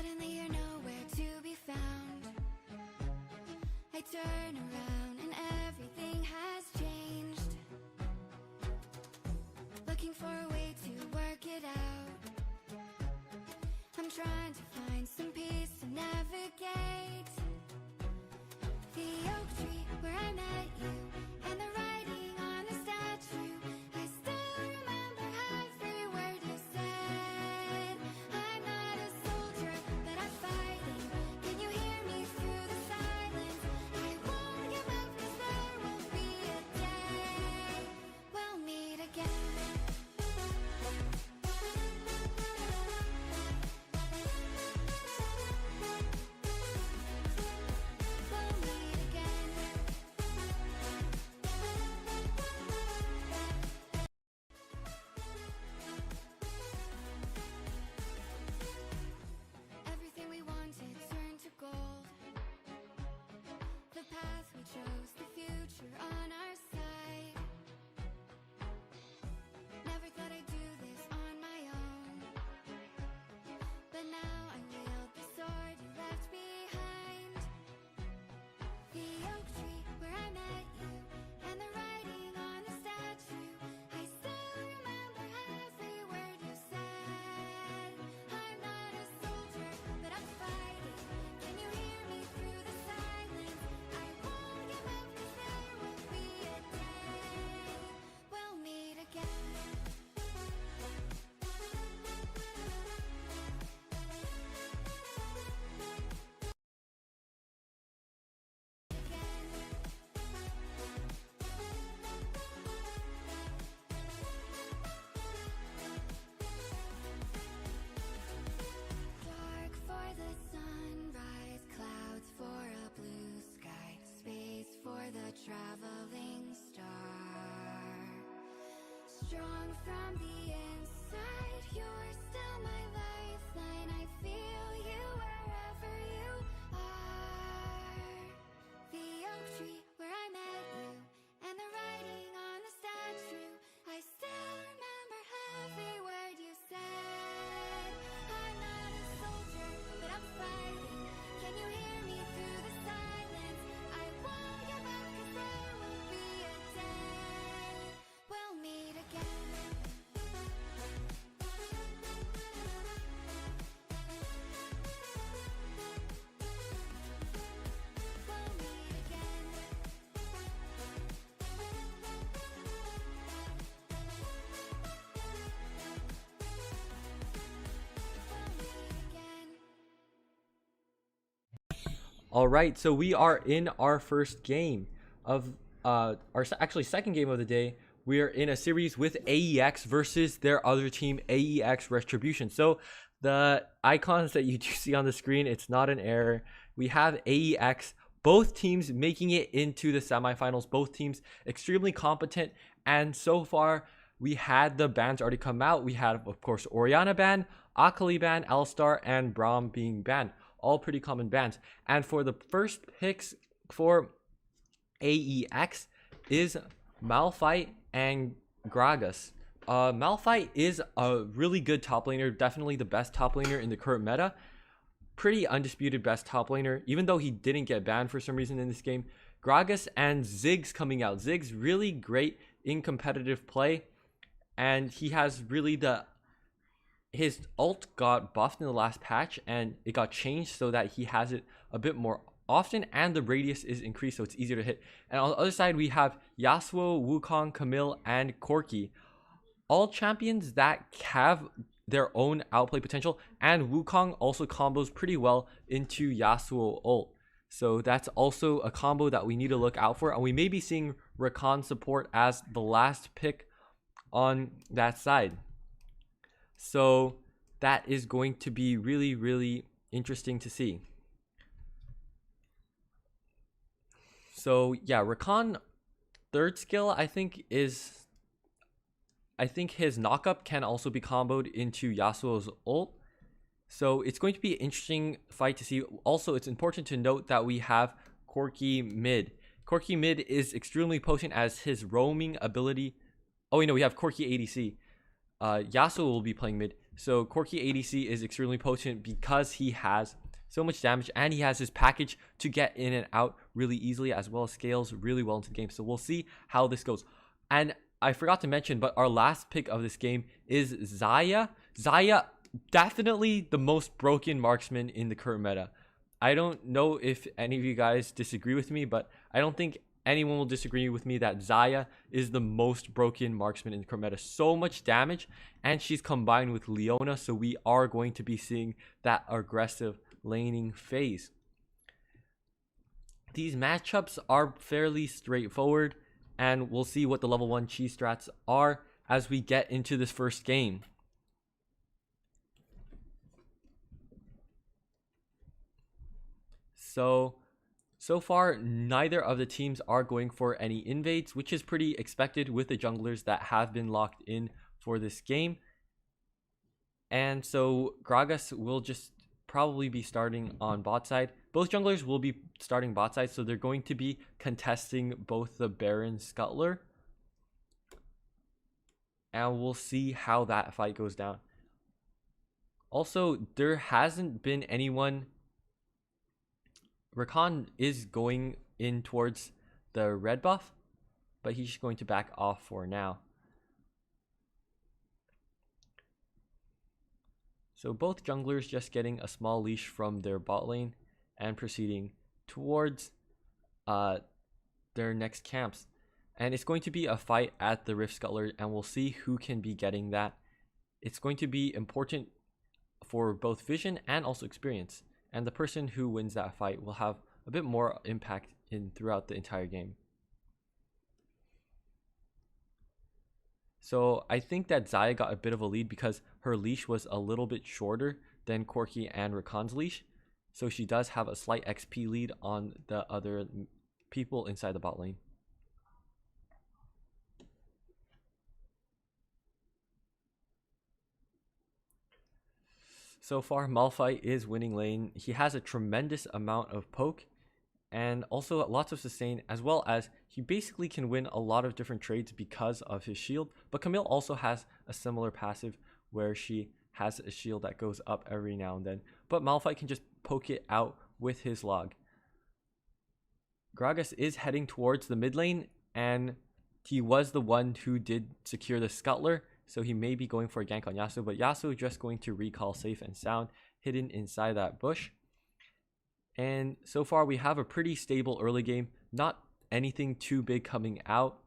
Suddenly you're nowhere to be found. I turn around and everything has changed. Looking for a way to work it out. I'm trying to find some peace to navigate. The oak tree where I met you, and the writing on the statue. I still remember every word you said. I'm not a soldier, but I'm fighting. Can you hear me through the silence? I won't give up, 'cause there will be a day we'll meet again. Everything we wanted turned to gold. The path we chose, the future on our side. Never thought I'd do this on my own, but now I wield the sword you left behind. The oak tree where I met you, and the writing on the statue. I still remember every word you said. I'm not a soldier, but I'm fighting. Can you hear me through the silence? I won't give up, 'cause there will be a day we'll meet again. Dark for the sunrise, clouds for a blue sky, space for the traveling star. Strong from the inside, you're still my lifeline. I feel you wherever you are. The oak tree where I met you, and the writing on the statue. I still remember every word you said. I'm not a soldier, but I'm fighting. Can you hear me through the silence? I won't give up, 'cause there will be a day we'll meet again. We'll meet again. We'll meet again. All right, so we are in our first game of actually second game of the day. We are in a series with AEX versus their other team, Aex Retribution. So the icons that you do see on the screen, it's not an error. We have AEX, both teams making it into the semifinals, both teams extremely competent. And so far, we had the bans already come out. We had, of course, Orianna ban, Akali ban, Alistar, and Braum being banned. All pretty common bans. And for the first picks for AEX is Malphite and Gragas. Malphite is a really good top laner, definitely the best top laner in the current meta. Pretty undisputed best top laner, even though he didn't get banned for some reason in this game. Gragas and Ziggs coming out. Ziggs really great in competitive play, and he has really his ult got buffed in the last patch, and it got changed so that he has it a bit more often, and the radius is increased so it's easier to hit. And on the other side, we have Yasuo, Wukong, Camille, and Corki. All champions that have their own outplay potential, and Wukong also combos pretty well into Yasuo ult. So that's also a combo that we need to look out for, and we may be seeing Rakan support as the last pick on that side. So that is going to be really, really interesting to see. So yeah, Rakan third skill I think his knockup can also be comboed into Yasuo's ult. So it's going to be an interesting fight to see. Also, it's important to note that we have Corki mid. Corki mid is extremely potent as his roaming ability. Oh, we have Corki ADC. Yasuo will be playing mid. So Corki ADC is extremely potent because he has so much damage and he has his package to get in and out really easily, as well as scales really well into the game. So we'll see how this goes. And I forgot to mention, but our last pick of this game is Xayah. Xayah, definitely the most broken marksman in the current meta. I don't know if any of you guys disagree with me, but I don't think anyone will disagree with me that Xayah is the most broken marksman in the current meta. So much damage, and she's combined with Leona, so we are going to be seeing that aggressive laning phase. These matchups are fairly straightforward, and we'll see what the level 1 cheese strats are as we get into this first game. So far, neither of the teams are going for any invades, which is pretty expected with the junglers that have been locked in for this game. And so Gragas will just probably be starting on bot side. Both junglers will be starting bot side, so they're going to be contesting both the Baron Scuttler. And we'll see how that fight goes down. Also, there hasn't been anyone... Rakan is going in towards the red buff, but he's just going to back off for now. So both junglers just getting a small leash from their bot lane and proceeding towards their next camps. And it's going to be a fight at the Rift Scuttler, and we'll see who can be getting that. It's going to be important for both vision and also experience. And the person who wins that fight will have a bit more impact throughout the entire game. So I think that Xayah got a bit of a lead because her leash was a little bit shorter than Corki and Rakan's leash. So she does have a slight XP lead on the other people inside the bot lane. So far, Malphite is winning lane. He has a tremendous amount of poke and also lots of sustain, as well as he basically can win a lot of different trades because of his shield. But Camille also has a similar passive where she has a shield that goes up every now and then. But Malphite can just poke it out with his log. Gragas is heading towards the mid lane, and he was the one who did secure the Scuttler. So he may be going for a gank on Yasuo, but Yasuo just going to recall safe and sound, hidden inside that bush. And so far we have a pretty stable early game, not anything too big coming out.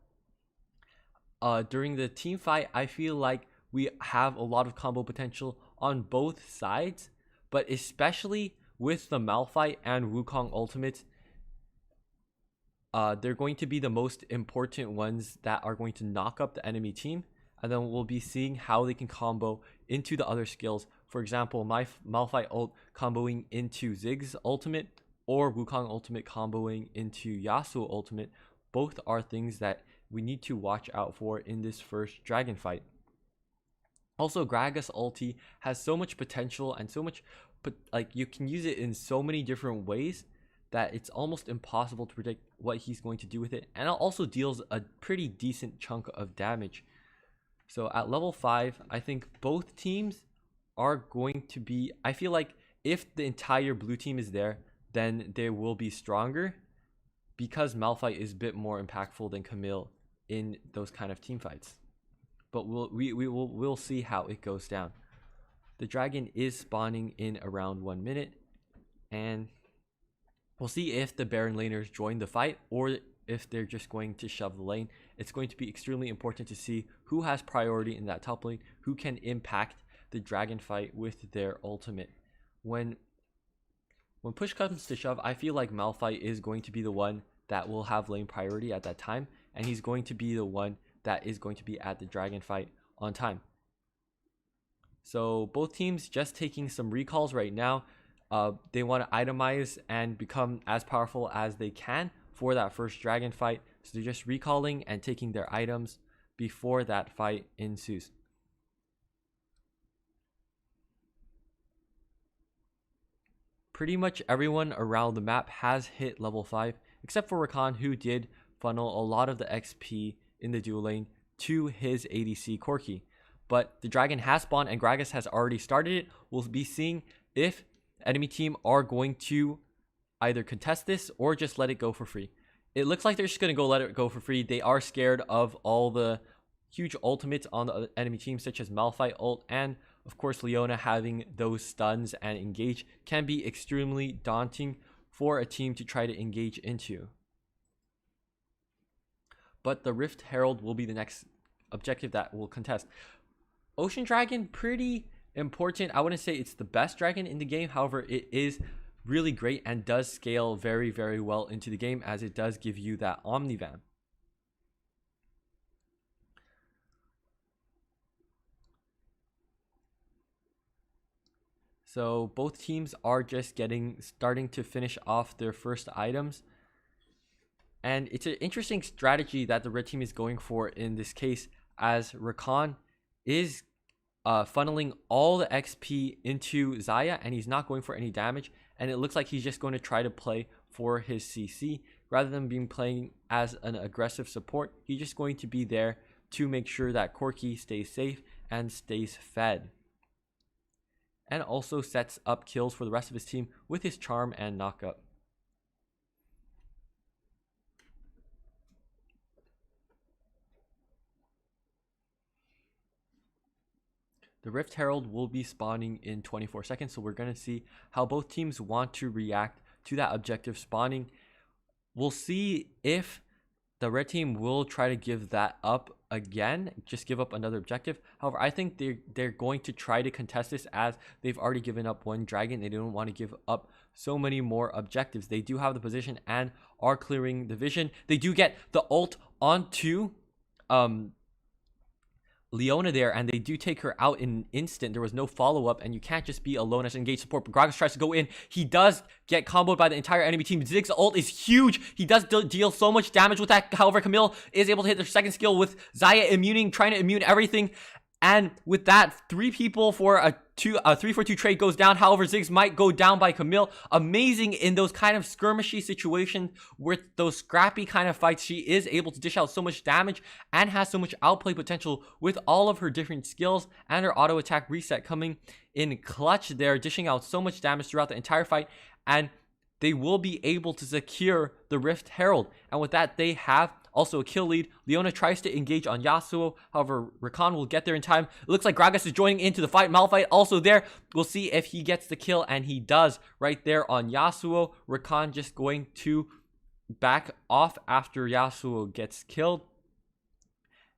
During the team fight, I feel like we have a lot of combo potential on both sides, but especially with the Malphite and Wukong ultimates, they're going to be the most important ones that are going to knock up the enemy team. And then we'll be seeing how they can combo into the other skills. For example, my Malphite ult comboing into Ziggs ultimate, or Wukong ultimate comboing into Yasuo ultimate. Both are things that we need to watch out for in this first dragon fight. Also, Gragas ulti has so much potential and so much, but like you can use it in so many different ways that it's almost impossible to predict what he's going to do with it. And it also deals a pretty decent chunk of damage. So at level 5, I think both teams are going to be... I feel like if the entire blue team is there, then they will be stronger because Malphite is a bit more impactful than Camille in those kind of team fights. But we'll see how it goes down. The dragon is spawning in around 1 minute, and we'll see if the Baron laners join the fight or if they're just going to shove the lane. It's going to be extremely important to see who has priority in that top lane, who can impact the dragon fight with their ultimate. When push comes to shove, I feel like Malphite is going to be the one that will have lane priority at that time, and he's going to be the one that is going to be at the dragon fight on time. So both teams just taking some recalls right now. They want to itemize and become as powerful as they can for that first dragon fight. So they're just recalling and taking their items before that fight ensues. Pretty much everyone around the map has hit level 5, except for Rakan, who did funnel a lot of the XP in the dual lane to his ADC Corki. but the dragon has spawned and Gragas has already started it. We'll be seeing if enemy team are going to either contest this or just let it go for free. It looks like they're just going to go let it go for free. They are scared of all the huge ultimates on the enemy team, such as Malphite ult, and of course Leona having those stuns and engage can be extremely daunting for a team to try to engage into. But the Rift Herald will be the next objective that will contest. Ocean Dragon, pretty important. I wouldn't say it's the best dragon in the game. However, it is really great and does scale very, very well into the game, as it does give you that Omnivan. So both teams are just starting to finish off their first items. And it's an interesting strategy that the red team is going for in this case, as Rakan is funneling all the XP into Xayah, and he's not going for any damage. And it looks like he's just going to try to play for his CC. Rather than being playing as an aggressive support, he's just going to be there to make sure that Corki stays safe and stays fed. And also sets up kills for the rest of his team with his charm and knockup. The Rift Herald will be spawning in 24 seconds, so we're going to see how both teams want to react to that objective spawning. We'll see if the red team will try to give that up again, just give up another objective. However, I think they're going to try to contest this, as they've already given up one dragon. They don't want to give up so many more objectives. They do have the position and are clearing the vision. They do get the ult onto Leona there, and they do take her out in an instant. There was no follow-up, and you can't just be alone as engaged support. But Gragas tries to go in. He does get comboed by the entire enemy team. Zig's ult is huge. He does deal so much damage with that. However, Camille is able to hit their second skill with Xayah immuning, trying to immune everything. And with that, 3 people for a 3-for-2 trade goes down. However, Ziggs might go down by Camille. Amazing in those kind of skirmishy situations, with those scrappy kind of fights. She is able to dish out so much damage and has so much outplay potential with all of her different skills, and her auto attack reset coming in clutch there, dishing out so much damage throughout the entire fight. And they will be able to secure the Rift Herald. And with that, they have also a kill lead. Leona tries to engage on Yasuo. However, Rakan will get there in time. It looks like Gragas is joining into the fight. Malphite also there. We'll see if he gets the kill, and he does right there on Yasuo. Rakan just going to back off after Yasuo gets killed.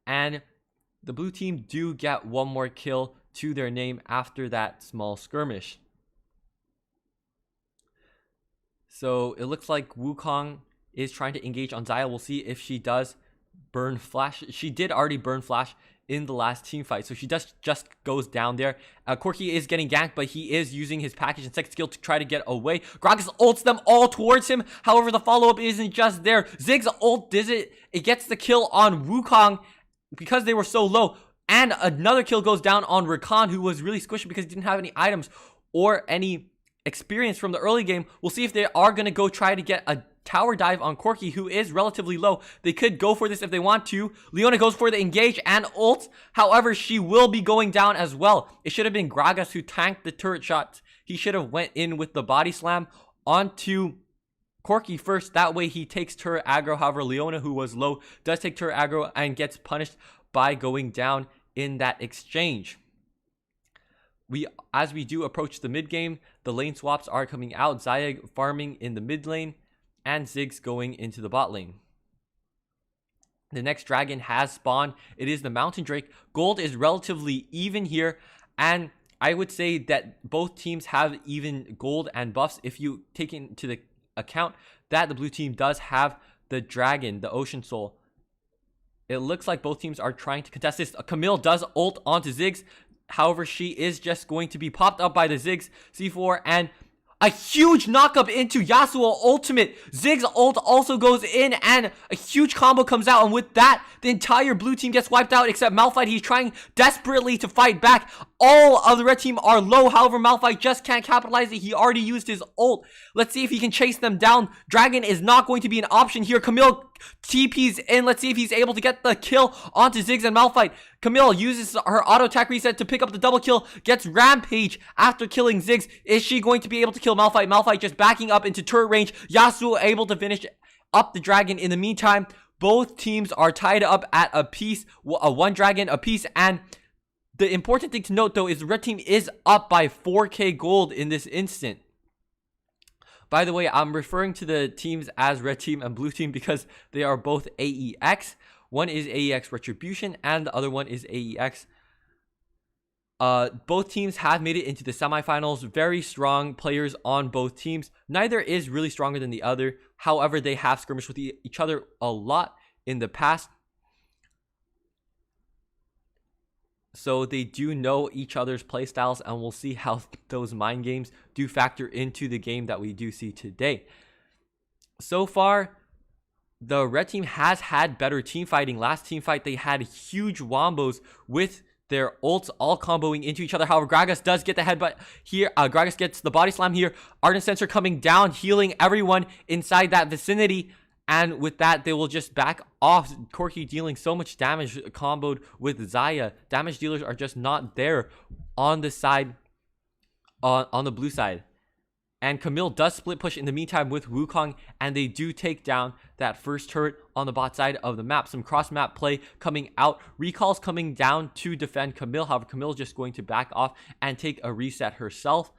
And the blue team do get one more kill to their name after that small skirmish. So it looks like Wukong is trying to engage on Xayah. We'll see if she does burn flash. She did already burn flash in the last team fight, so she just goes down there. Corki is getting ganked, but he is using his package and second skill to try to get away. Gragas ults them all towards him. However, the follow-up isn't just there. Zig's ult does it. It gets the kill on Wukong because they were so low. And another kill goes down on Rakan, who was really squishy because he didn't have any items or any experience from the early game. We'll see if they are going to go try to get a tower dive on Corki, who is relatively low. They could go for this if they want to. Leona goes for the engage and ults. However, she will be going down as well. It should have been Gragas who tanked the turret shots. He should have went in with the body slam onto Corki first. That way he takes turret aggro. However, Leona, who was low, does take turret aggro and gets punished by going down in that exchange. As we do approach the mid game, the lane swaps are coming out. Xayah farming in the mid lane, and Ziggs going into the bot lane. The next dragon has spawned. It is the Mountain Drake. Gold is relatively even here, and I would say that both teams have even gold and buffs if you take into the account that the blue team does have the dragon, the Ocean Soul. It looks like both teams are trying to contest this. Camille does ult onto Ziggs. However, she is just going to be popped up by the Ziggs C4, and a huge knockup into Yasuo ultimate. Ziggs ult also goes in, and a huge combo comes out, and with that, the entire blue team gets wiped out except Malphite. He's trying desperately to fight back. All of the red team are low. However, Malphite just can't capitalize it. He already used his ult. Let's see if he can chase them down. Dragon is not going to be an option here. Camille TP's in. Let's see if he's able to get the kill onto Ziggs and Malphite. Camille uses her auto attack reset to pick up the double kill. Gets Rampage after killing Ziggs. Is she going to be able to kill Malphite? Malphite just backing up into turret range. Yasuo able to finish up the dragon. In the meantime, both teams are tied up at a piece. One dragon a piece. And the important thing to note, though, is the red team is up by 4k gold in this instant. By the way, I'm referring to the teams as red team and blue team because they are both AEX. One is Aex Retribution and the other one is AEX. Both teams have made it into the semifinals. Very strong players on both teams. Neither is really stronger than the other. However, they have skirmished with each other a lot in the past. So they do know each other's playstyles, and we'll see how those mind games do factor into the game that we do see today. So far, the red team has had better team fighting. Last team fight, they had huge wombos with their ults all comboing into each other. However, Gragas does get the headbutt here. Gragas gets the body slam here. Ardent Sensor coming down, healing everyone inside that vicinity. And with that, they will just back off. Corki dealing so much damage comboed with Xayah. Damage dealers are just not there on the side, on the blue side. And Camille does split push in the meantime with Wukong, and they do take down that first turret on the bot side of the map. Some cross-map play coming out. Recalls coming down to defend Camille. However, Camille just going to back off and take a reset herself.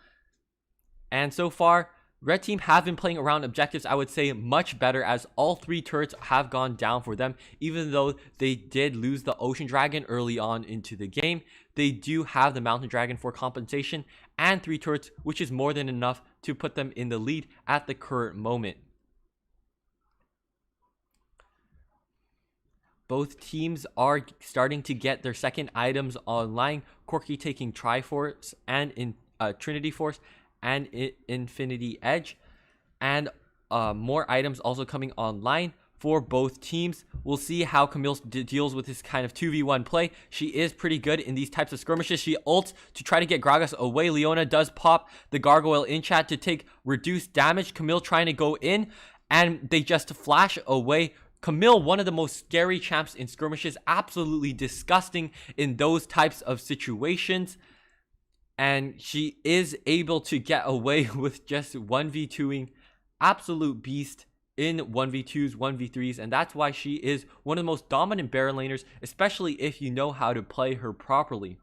And so far, red team have been playing around objectives, I would say, much better, as all 3 turrets have gone down for them. Even though they did lose the Ocean Dragon early on into the game, they do have the Mountain Dragon for compensation and 3 turrets, which is more than enough to put them in the lead at the current moment. Both teams are starting to get their second items online. Corki taking Triforce and Trinity Force and Infinity Edge, and more items also coming online for both teams. We'll see how Camille deals with this kind of 2v1 play. She is pretty good in these types of skirmishes. She ults to try to get Gragas away. Leona does pop the Gargoyle in chat to take reduced damage. Camille trying to go in, and they just flash away. Camille, one of the most scary champs in skirmishes, absolutely disgusting in those types of situations. And she is able to get away with just 1v2ing absolute beast in 1v2s, 1v3s. And that's why she is one of the most dominant Baron laners, especially if you know how to play her properly.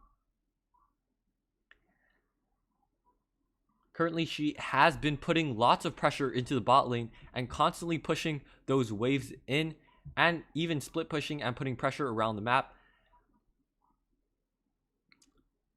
Currently, she has been putting lots of pressure into the bot lane and constantly pushing those waves in, and even split pushing and putting pressure around the map.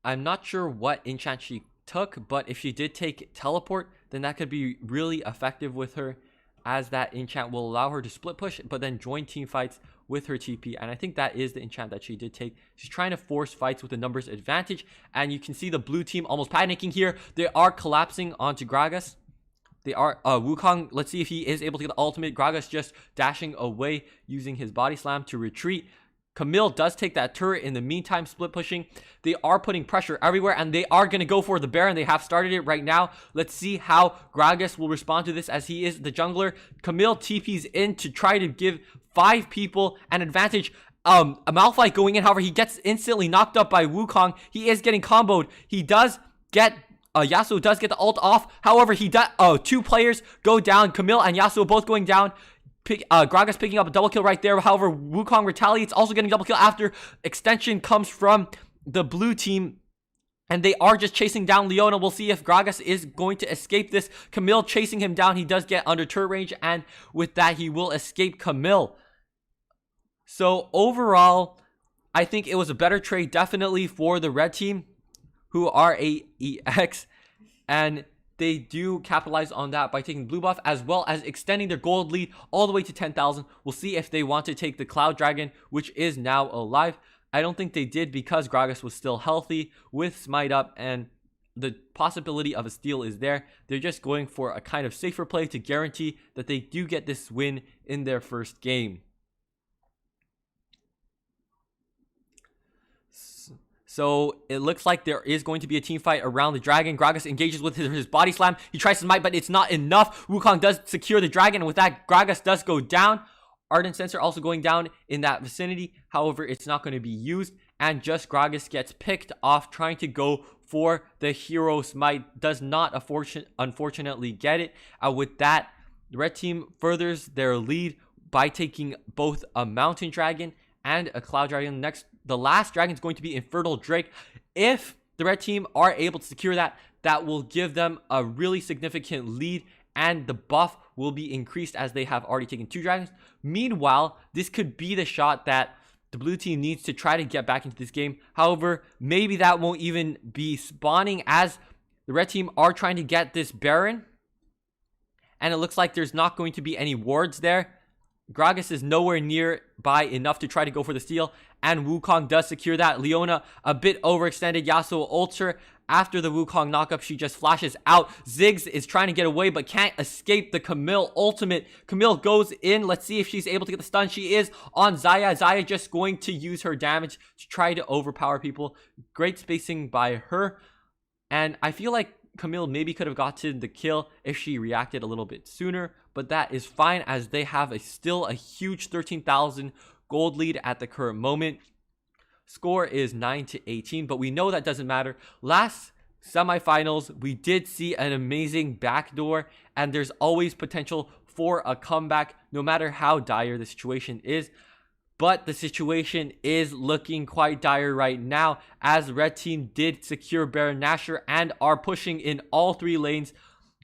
I'm not sure what enchant she took, but if she did take teleport, then that could be really effective with her, as that enchant will allow her to split push, but then join team fights with her TP. And I think that is the enchant that she did take. She's trying to force fights with a numbers advantage, and you can see the blue team almost panicking here. They are collapsing onto Gragas. They are Wukong. Let's see if he is able to get the ultimate. Gragas just dashing away using his body slam to retreat. Camille does take that turret in the meantime, split pushing. They are putting pressure everywhere, and they are going to go for the Baron. They have started it right now. Let's see how Gragas will respond to this, as he is the jungler. Camille TP's in to try to give 5 people an advantage. A Malphite going in, however, he gets instantly knocked up by Wukong. He is getting comboed. He does get... Yasuo does get the ult off. However, he does... 2 players go down. Camille and Yasuo both going down. Gragas picking up a double kill right there. However, Wukong retaliates, also getting double kill after. Extension comes from the blue team, and they are just chasing down Leona. We'll see if Gragas is going to escape this. Camille chasing him down. He does get under turret range, and with that, he will escape Camille. So overall, I think it was a better trade definitely for the red team, who are AEX, and they do capitalize on that by taking blue buff, as well as extending their gold lead all the way to 10,000. We'll see if they want to take the Cloud Dragon, which is now alive. I don't think they did, because Gragas was still healthy with Smite up, and the possibility of a steal is there. They're just going for a kind of safer play to guarantee that they do get this win in their first game. So it looks like there is going to be a team fight around the dragon. Gragas engages with his body slam. He tries to smite, but it's not enough. Wukong does secure the dragon, and with that, Gragas does go down. Ardent Sensor also going down in that vicinity. However, it's not going to be used, and just Gragas gets picked off trying to go for the hero smite. Does not unfortunately get it. With that, the red team furthers their lead by taking both a mountain dragon and a cloud dragon. The last dragon is going to be Infernal Drake. If the red team are able to secure that, that will give them a really significant lead, and the buff will be increased as they have already taken 2 dragons. Meanwhile, this could be the shot that the blue team needs to try to get back into this game. However, maybe that won't even be spawning, as the red team are trying to get this Baron, and it looks like there's not going to be any wards there. Gragas is nowhere nearby enough to try to go for the steal, and Wukong does secure that. Leona a bit overextended. Yasuo ults her. After the Wukong knockup, she just flashes out. Ziggs is trying to get away but can't escape the Camille ultimate. Camille goes in. Let's see if she's able to get the stun. She is on Xayah. Xayah just going to use her damage to try to overpower people. Great spacing by her. And I feel like Camille maybe could have gotten the kill if she reacted a little bit sooner, but that is fine as they have still a huge 13,000 gold lead at the current moment. Score is 9-18, but we know that doesn't matter. Last semifinals, we did see an amazing backdoor, and there's always potential for a comeback no matter how dire the situation is. But the situation is looking quite dire right now, as red team did secure Baron Nashor and are pushing in all 3 lanes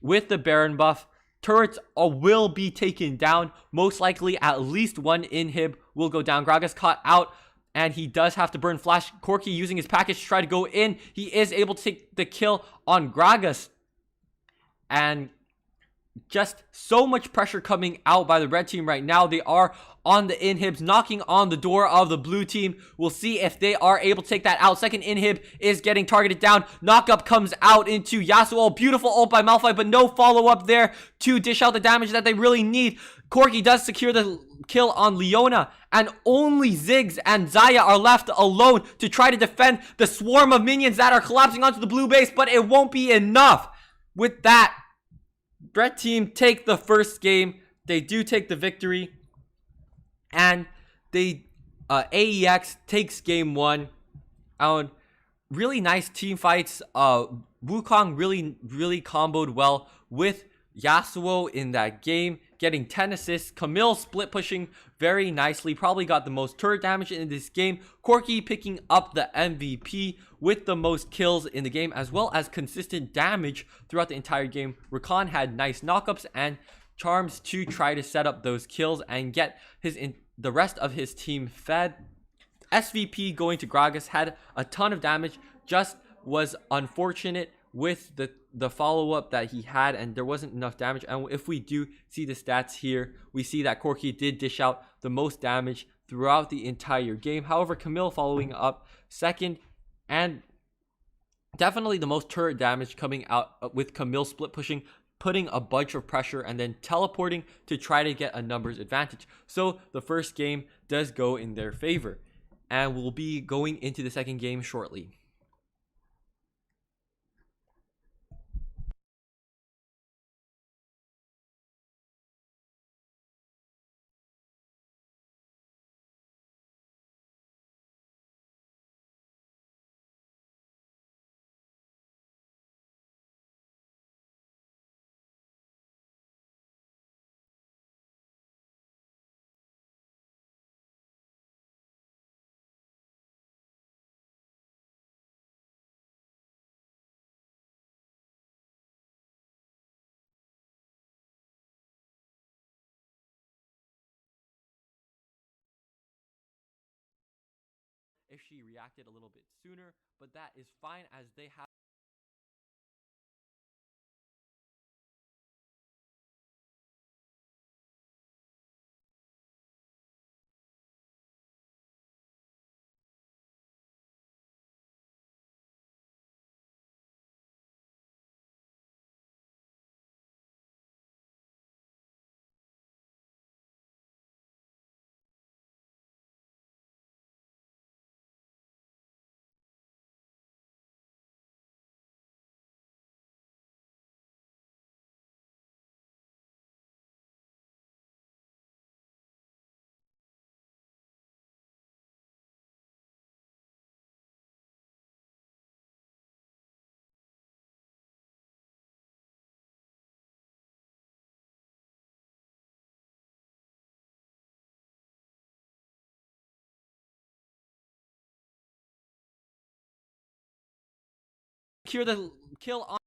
with the Baron buff. Turrets will be taken down. Most likely at least 1 inhib will go down. Gragas caught out, and he does have to burn flash. Corki using his package to try to go in. He is able to take the kill on Gragas. And just so much pressure coming out by the red team right now. They are on the inhibs, knocking on the door of the blue team. We'll see if they are able to take that out. Second inhib is getting targeted down. Knockup comes out into Yasuo. Beautiful ult by Malphite, but no follow-up there to dish out the damage that they really need. Corki does secure the kill on Leona, and only Ziggs and Xayah are left alone to try to defend the swarm of minions that are collapsing onto the blue base, but it won't be enough. With that, red team take the first game. They do take the victory, and AEX takes game 1. Really nice team fights. Wukong really comboed well with Yasuo in that game, getting 10 assists. Camille split pushing very nicely, probably got the most turret damage in this game. Corki picking up the MVP with the most kills in the game, as well as consistent damage throughout the entire game. Rakan had nice knockups and charms to try to set up those kills and get the rest of his team fed. SVP going to Gragas had a ton of damage, just was unfortunate with the follow-up that he had, and there wasn't enough damage. And if we do see the stats here, we see that Corki did dish out the most damage throughout the entire game. However, Camille following up second, and definitely the most turret damage coming out with Camille split pushing, putting a bunch of pressure and then teleporting to try to get a numbers advantage. So the first game does go in their favor, and we'll be going into the second game shortly. If she reacted a little bit sooner, but that is fine as they have secure the kill on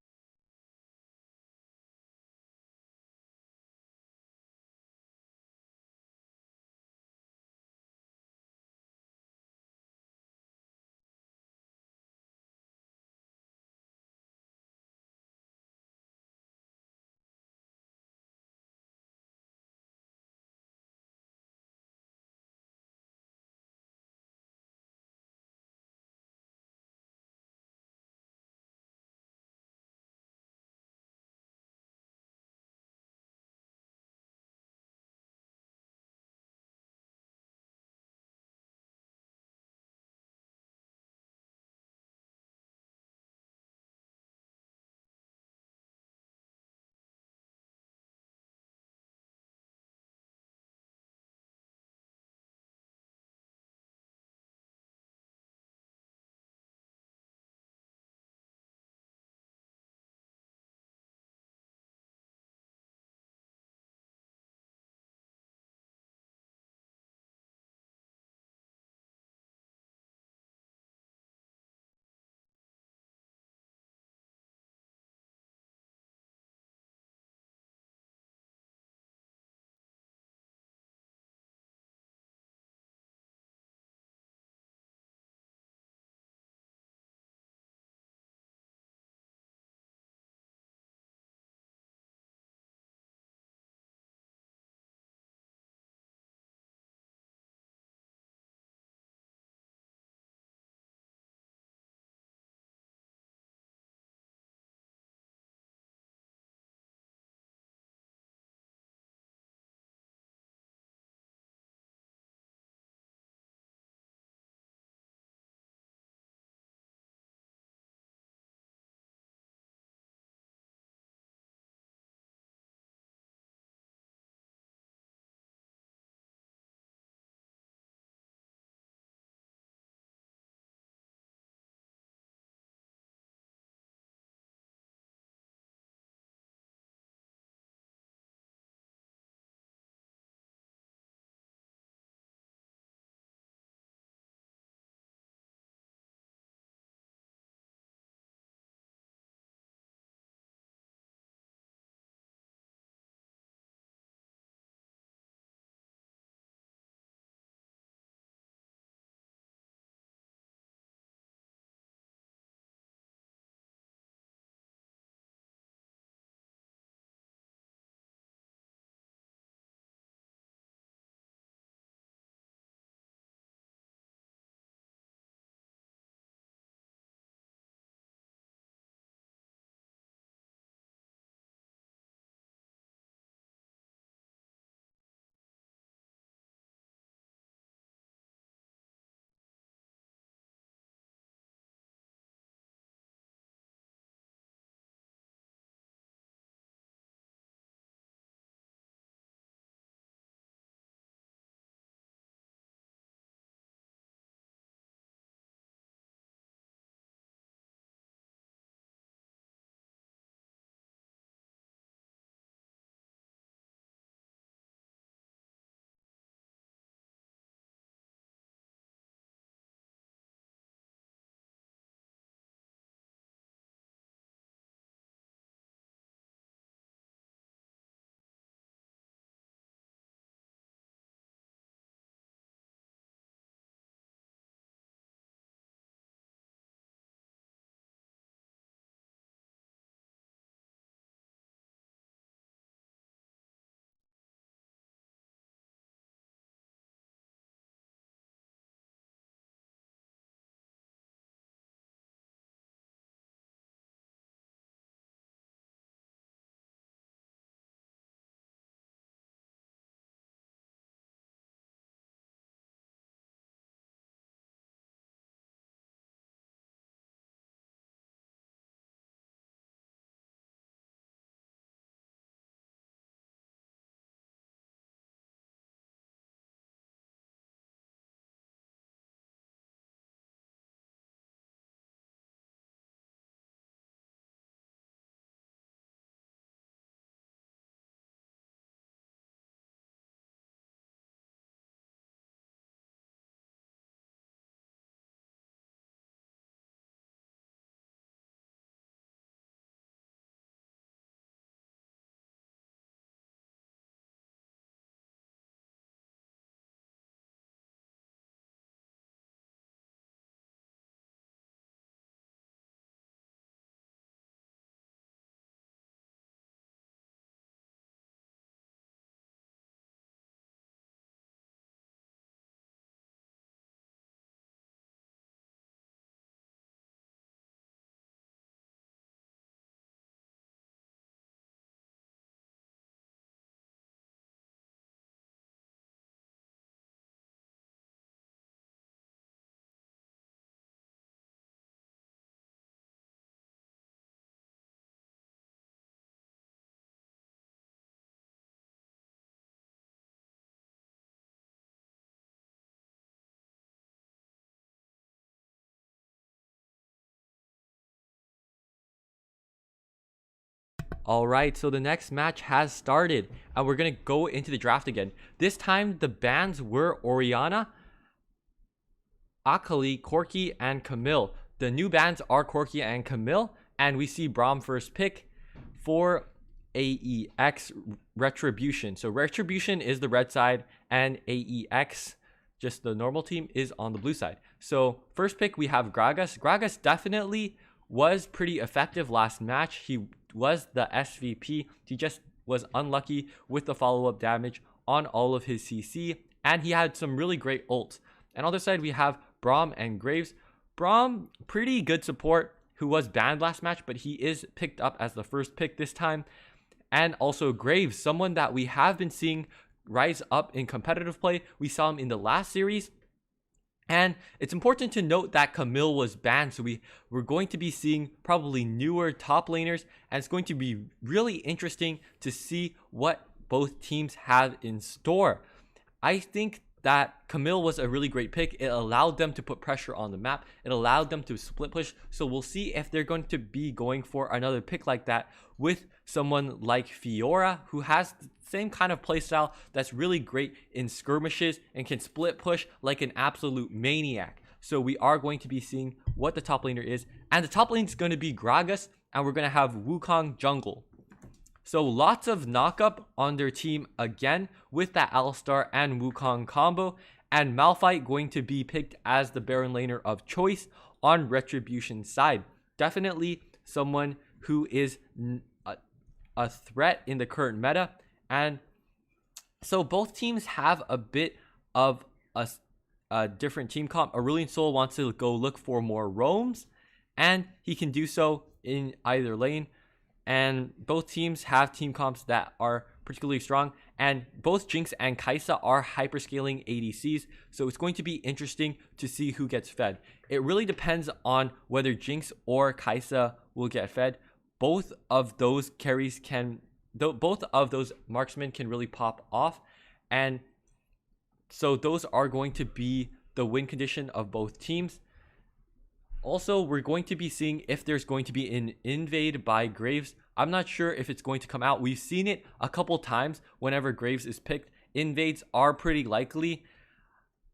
All right, so the next match has started, and we're going to go into the draft again. This time, the bans were Oriana, Akali, Corki, and Camille. The new bans are Corki and Camille, and we see Braum first pick for Aex Retribution. So Retribution is the red side, and Aex, just the normal team, is on the blue side. So first pick, we have Gragas. Gragas definitely was pretty effective last match. He was the SVP. He just was unlucky with the follow-up damage on all of his CC, and he had some really great ults. And on the other side, we have Braum and Graves. Braum, pretty good support, who was banned last match, but he is picked up as the first pick this time. And also Graves, someone that we have been seeing rise up in competitive play. We saw him in the last series. And it's important to note that Camille was banned, so we're going to be seeing probably newer top laners, and it's going to be really interesting to see what both teams have in store. I think that Camille was a really great pick. It allowed them to put pressure on the map. It allowed them to split push. So we'll see if they're going to be going for another pick like that with someone like Fiora, who has the same kind of playstyle that's really great in skirmishes and can split push like an absolute maniac. So we are going to be seeing what the top laner is. And the top lane is going to be Gragas, and we're going to have Wukong jungle. So lots of knockup on their team again with that Alistar and Wukong combo. And Malphite going to be picked as the Baron laner of choice on Retribution's side. Definitely someone who is a threat in the current meta. And so both teams have a bit of a different team comp. Aurelion Sol wants to go look for more roams, and he can do so in either lane. And both teams have team comps that are particularly strong. And both Jinx and Kai'Sa are hyperscaling ADCs. So it's going to be interesting to see who gets fed. It really depends on whether Jinx or Kai'Sa will get fed. Both of those carries can, both of those marksmen can really pop off. And so those are going to be the win condition of both teams. Also, we're going to be seeing if there's going to be an invade by Graves. I'm not sure if it's going to come out. We've seen it a couple times whenever Graves is picked. Invades are pretty likely.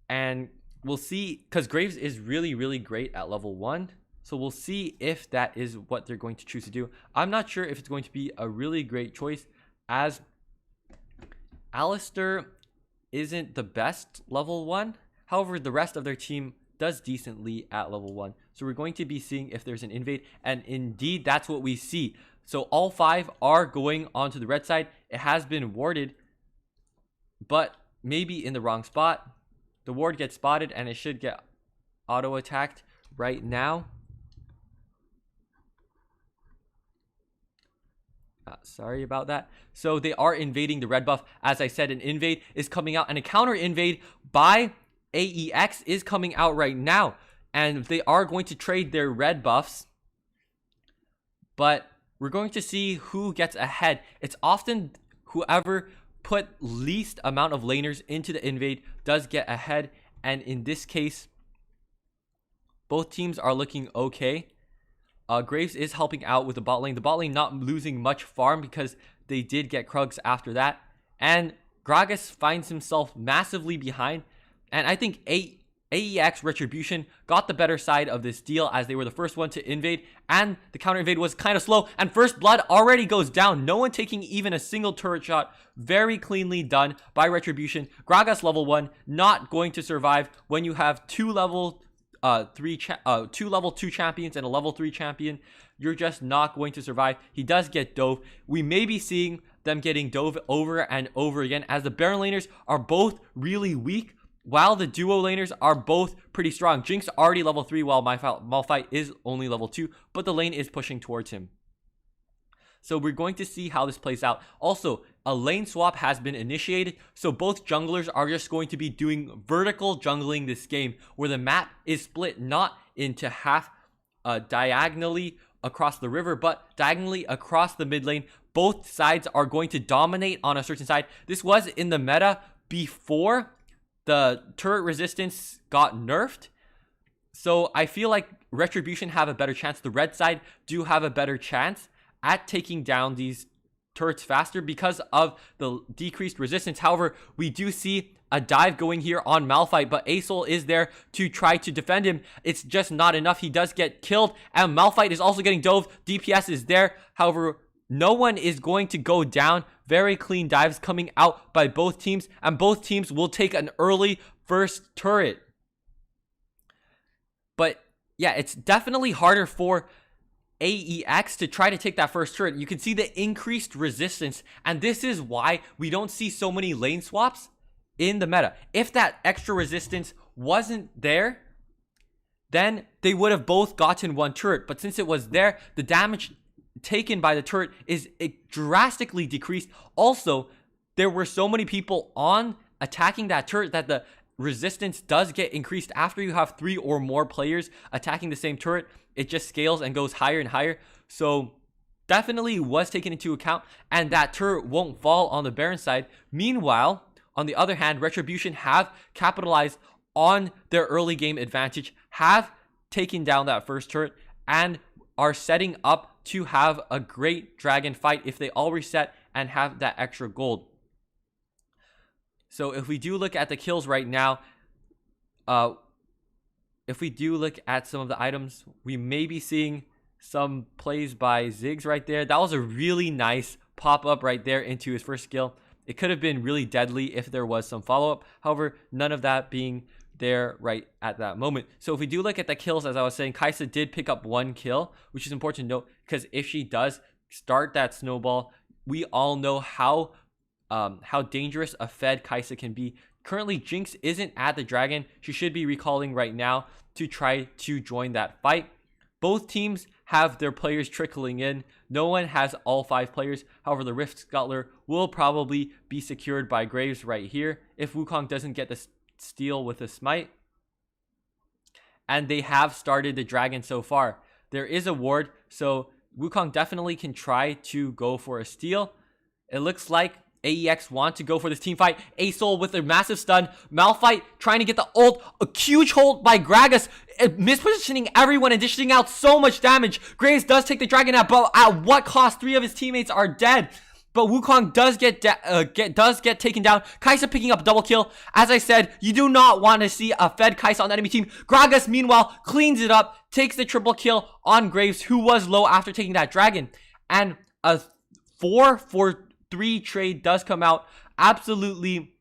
And we'll see, because Graves is really, really great at level 1. So we'll see if that is what they're going to choose to do. I'm not sure if it's going to be a really great choice, as Alistar isn't the best level 1. However, the rest of their team does decently at level 1. So we're going to be seeing if there's an invade, and indeed that's what we see. So all 5 are going onto the red side. It has been warded, but maybe in the wrong spot. The ward gets spotted, and it should get auto attacked right now. Sorry about that. So they are invading the red buff. As I said, an invade is coming out, and a counter invade by Aex is coming out right now. And they are going to trade their red buffs. But we're going to see who gets ahead. It's often whoever put least amount of laners into the invade does get ahead. And in this case, both teams are looking okay. Graves is helping out with the bot lane. The bot lane not losing much farm because they did get Krugs after that. And Gragas finds himself massively behind. And I think Aex Retribution got the better side of this deal, as they were the first one to invade. And the counter invade was kind of slow. And first blood already goes down. No one taking even a single turret shot. Very cleanly done by Retribution. Gragas level 1 not going to survive when you have two level 2 champions and a level 3 champion. You're just not going to survive. He does get dove. We may be seeing them getting dove over and over again, as the Baron laners are both really weak, while the duo laners are both pretty strong. Jinx already level 3, while Malphite is only level 2, but the lane is pushing towards him. So we're going to see how this plays out. Also, a lane swap has been initiated, so both junglers are just going to be doing vertical jungling this game, where the map is split not into half diagonally across the river, but diagonally across the mid lane. Both sides are going to dominate on a certain side. This was in the meta before the turret resistance got nerfed. So I feel like Retribution have a better chance. The red side do have a better chance, at taking down these turrets faster because of the decreased resistance. However, we do see a dive going here on Malphite, but Aesol is there to try to defend him. It's just not enough. He does get killed, and Malphite is also getting dove. DPS is there. However, no one is going to go down. Very clean dives coming out by both teams, and both teams will take an early first turret. But yeah, it's definitely harder for Aex to try to take that first turret. You can see the increased resistance, and this is why we don't see so many lane swaps in the meta. If that extra resistance wasn't there, then they would have both gotten one turret. But since it was there, the damage taken by the turret is drastically decreased. Also, there were so many people on attacking that turret that the resistance does get increased. After you have 3 or more players attacking the same turret, it just scales and goes higher and higher. So definitely was taken into account, and that turret won't fall on the Baron side. Meanwhile, on the other hand, Retribution have capitalized on their early game advantage, have taken down that first turret, and are setting up to have a great dragon fight if they all reset and have that extra gold. So if we do look at the kills right now, if we do look at some of the items, we may be seeing some plays by Ziggs right there. That was a really nice pop-up right there into his first skill. It could have been really deadly if there was some follow-up. However, none of that being there right at that moment. So if we do look at the kills, as I was saying, Kai'Sa did pick up 1 kill, which is important to note, because if she does start that snowball, we all know how dangerous a fed Kai'Sa can be. Currently, Jinx isn't at the dragon. She should be recalling right now to try to join that fight. Both teams have their players trickling in. No one has all 5 players. However, the Rift Scuttler will probably be secured by Graves right here if Wukong doesn't get the steal with a smite. And they have started the dragon so far. There is a ward, so Wukong definitely can try to go for a steal. It looks like Aex want to go for this team fight. Aesol with a massive stun. Malphite trying to get the ult. A huge hold by Gragas. Mispositioning everyone and dishing out so much damage. Graves does take the dragon out, but at what cost? 3 of his teammates are dead. But Wukong does get taken down. Kai'Sa picking up a double kill. As I said, you do not want to see a fed Kai'Sa on the enemy team. Gragas, meanwhile, cleans it up. Takes the triple kill on Graves, who was low after taking that dragon. And a 4-for-3 trade does come out. Absolutely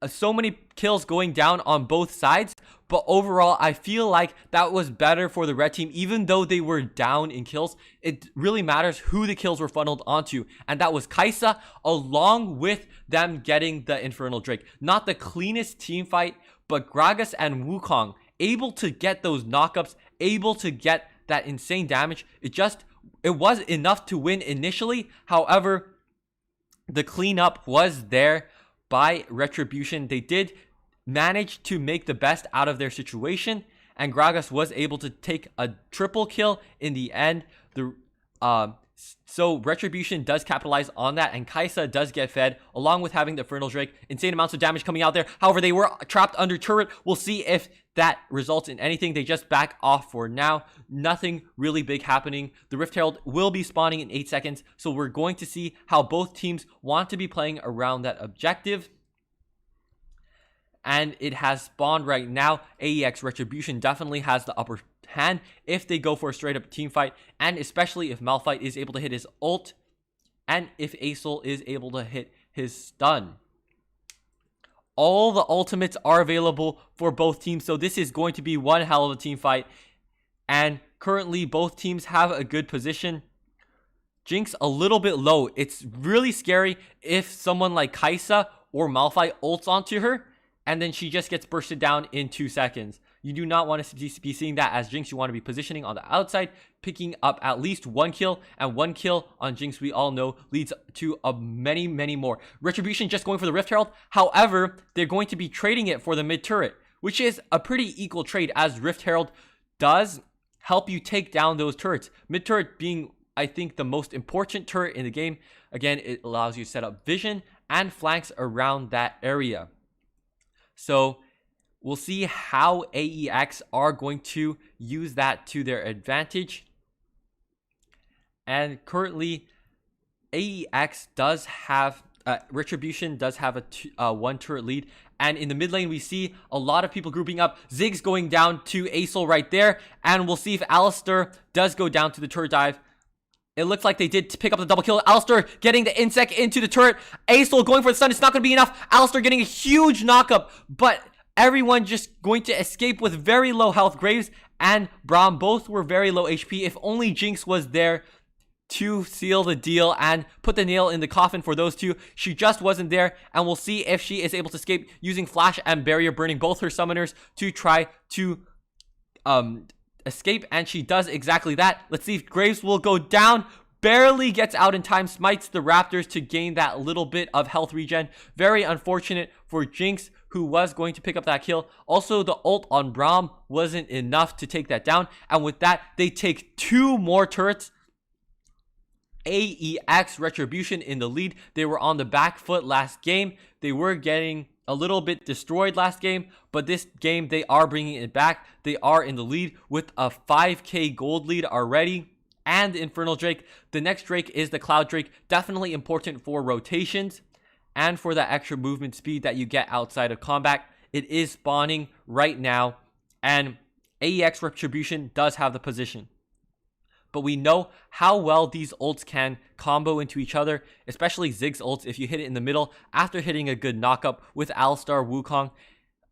so many kills going down on both sides. But overall, I feel like that was better for the red team. Even though they were down in kills, it really matters who the kills were funneled onto. And that was Kai'Sa, along with them getting the Infernal Drake. Not the cleanest team fight, but Gragas and Wukong able to get those knockups, able to get that insane damage. It was enough to win initially. However, the cleanup was there by Retribution. They did manage to make the best out of their situation, and Gragas was able to take a triple kill in the end. So Retribution does capitalize on that, and Kai'Sa does get fed, along with having the Infernal Drake. Insane amounts of damage coming out there. However, they were trapped under turret. We'll see if that results in anything. They just back off for now. Nothing really big happening. The Rift Herald will be spawning in 8 seconds, so we're going to see how both teams want to be playing around that objective. And it has spawned right now. Aex Retribution definitely has the upper hand if they go for a straight up team fight, and especially if Malphite is able to hit his ult, and if Aesol is able to hit his stun. All the ultimates are available for both teams, so this is going to be one hell of a team fight. And currently both teams have a good position. Jinx a little bit low. It's really scary if someone like Kai'Sa or Malphite ults onto her, and then she just gets bursted down in 2 seconds. You do not want to be seeing that as Jinx. You want to be positioning on the outside, picking up at least 1 kill, and 1 kill on Jinx, we all know, leads to many, many more. Retribution just going for the Rift Herald. However, they're going to be trading it for the mid turret, which is a pretty equal trade, as Rift Herald does help you take down those turrets. Mid turret being, I think, the most important turret in the game. Again, it allows you to set up vision and flanks around that area. So we'll see how Aex are going to use that to their advantage. And currently, Aex does have Retribution does have a 1 turret lead, and in the mid lane we see a lot of people grouping up. Ziggs going down to Aesol right there, and we'll see if Alistar does go down to the turret dive. It looks like they did pick up the double kill. Alistar getting the insect into the turret. Aesol going for the stun. It's not going to be enough. Alistar getting a huge knockup, but everyone just going to escape with very low health. Graves and Braum both were very low HP. If only Jinx was there to seal the deal and put the nail in the coffin for those two. She just wasn't there, and we'll see if she is able to escape using Flash and Barrier, burning both her summoners to try to escape, and she does exactly that. Let's see if Graves will go down. Barely gets out in time, smites the Raptors to gain that little bit of health regen. Very unfortunate for Jinx, who was going to pick up that kill. Also, the ult on Braum wasn't enough to take that down, and with that, they take 2 more turrets. Aex Retribution in the lead. They were on the back foot last game. They were getting a little bit destroyed last game, but this game they are bringing it back. They are in the lead with a 5k gold lead already, and the Infernal Drake. The next Drake is the Cloud Drake. Definitely important for rotations and for that extra movement speed that you get outside of combat. It is spawning right now, and Aex Retribution does have the position. But we know how well these ults can combo into each other, especially Ziggs ults if you hit it in the middle after hitting a good knockup with Alistar, Wukong.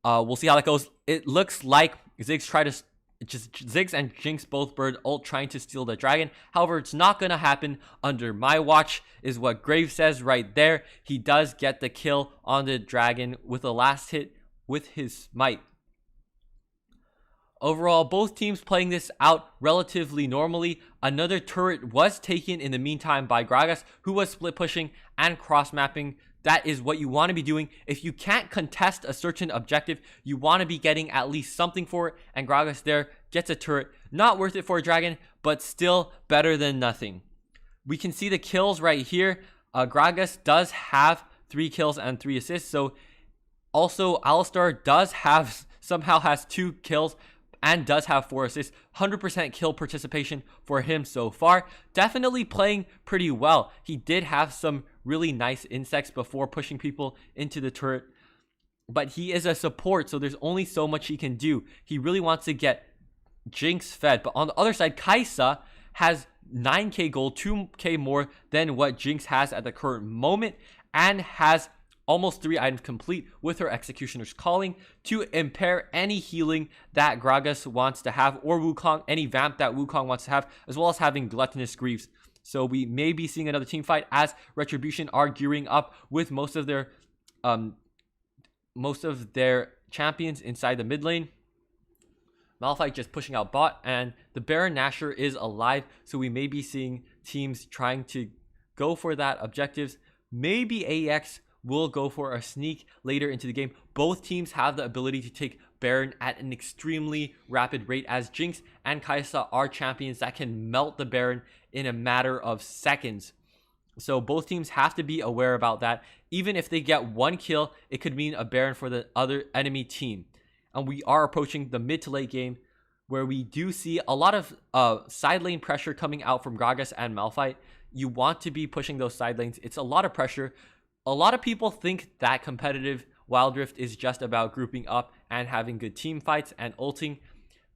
We'll see how that goes. It looks like Ziggs and Jinx both bird ult trying to steal the dragon. However, it's not going to happen under my watch, is what Graves says right there. He does get the kill on the dragon with the last hit with his smite. Overall, both teams playing this out relatively normally. Another turret was taken in the meantime by Gragas, who was split pushing and cross mapping. That is what you want to be doing. If you can't contest a certain objective, you want to be getting at least something for it. And Gragas there gets a turret. Not worth it for a dragon, but still better than nothing. We can see the kills right here. Gragas does have 3 kills and 3 assists. So also Alistar does have, somehow has 2 kills and does have 4 assists. 100% kill participation for him so far. Definitely playing pretty well. He did have some really nice insects before pushing people into the turret, but he is a support, so there's only so much he can do. He really wants to get Jinx fed. But on the other side, Kai'Sa has 9k gold, 2k more than what Jinx has at the current moment, and has almost 3 items complete with her Executioner's Calling to impair any healing that Gragas wants to have, or Wukong, any vamp that Wukong wants to have, as well as having Gluttonous Greaves. So we may be seeing another team fight as Retribution are gearing up with most of their champions inside the mid lane. Malphite just pushing out bot, and the Baron Nashor is alive, so we may be seeing teams trying to go for that objectives. Maybe Aex will go for a sneak later into the game. Both teams have the ability to take Baron at an extremely rapid rate, as Jinx and Kai'Sa are champions that can melt the Baron in a matter of seconds. So both teams have to be aware about that. Even if they get 1 kill, it could mean a Baron for the other enemy team. And we are approaching the mid to late game, where we do see a lot of side lane pressure coming out from Gragas and Malphite. You want to be pushing those side lanes. It's a lot of pressure. A lot of people think that competitive Wild Rift is just about grouping up and having good team fights and ulting,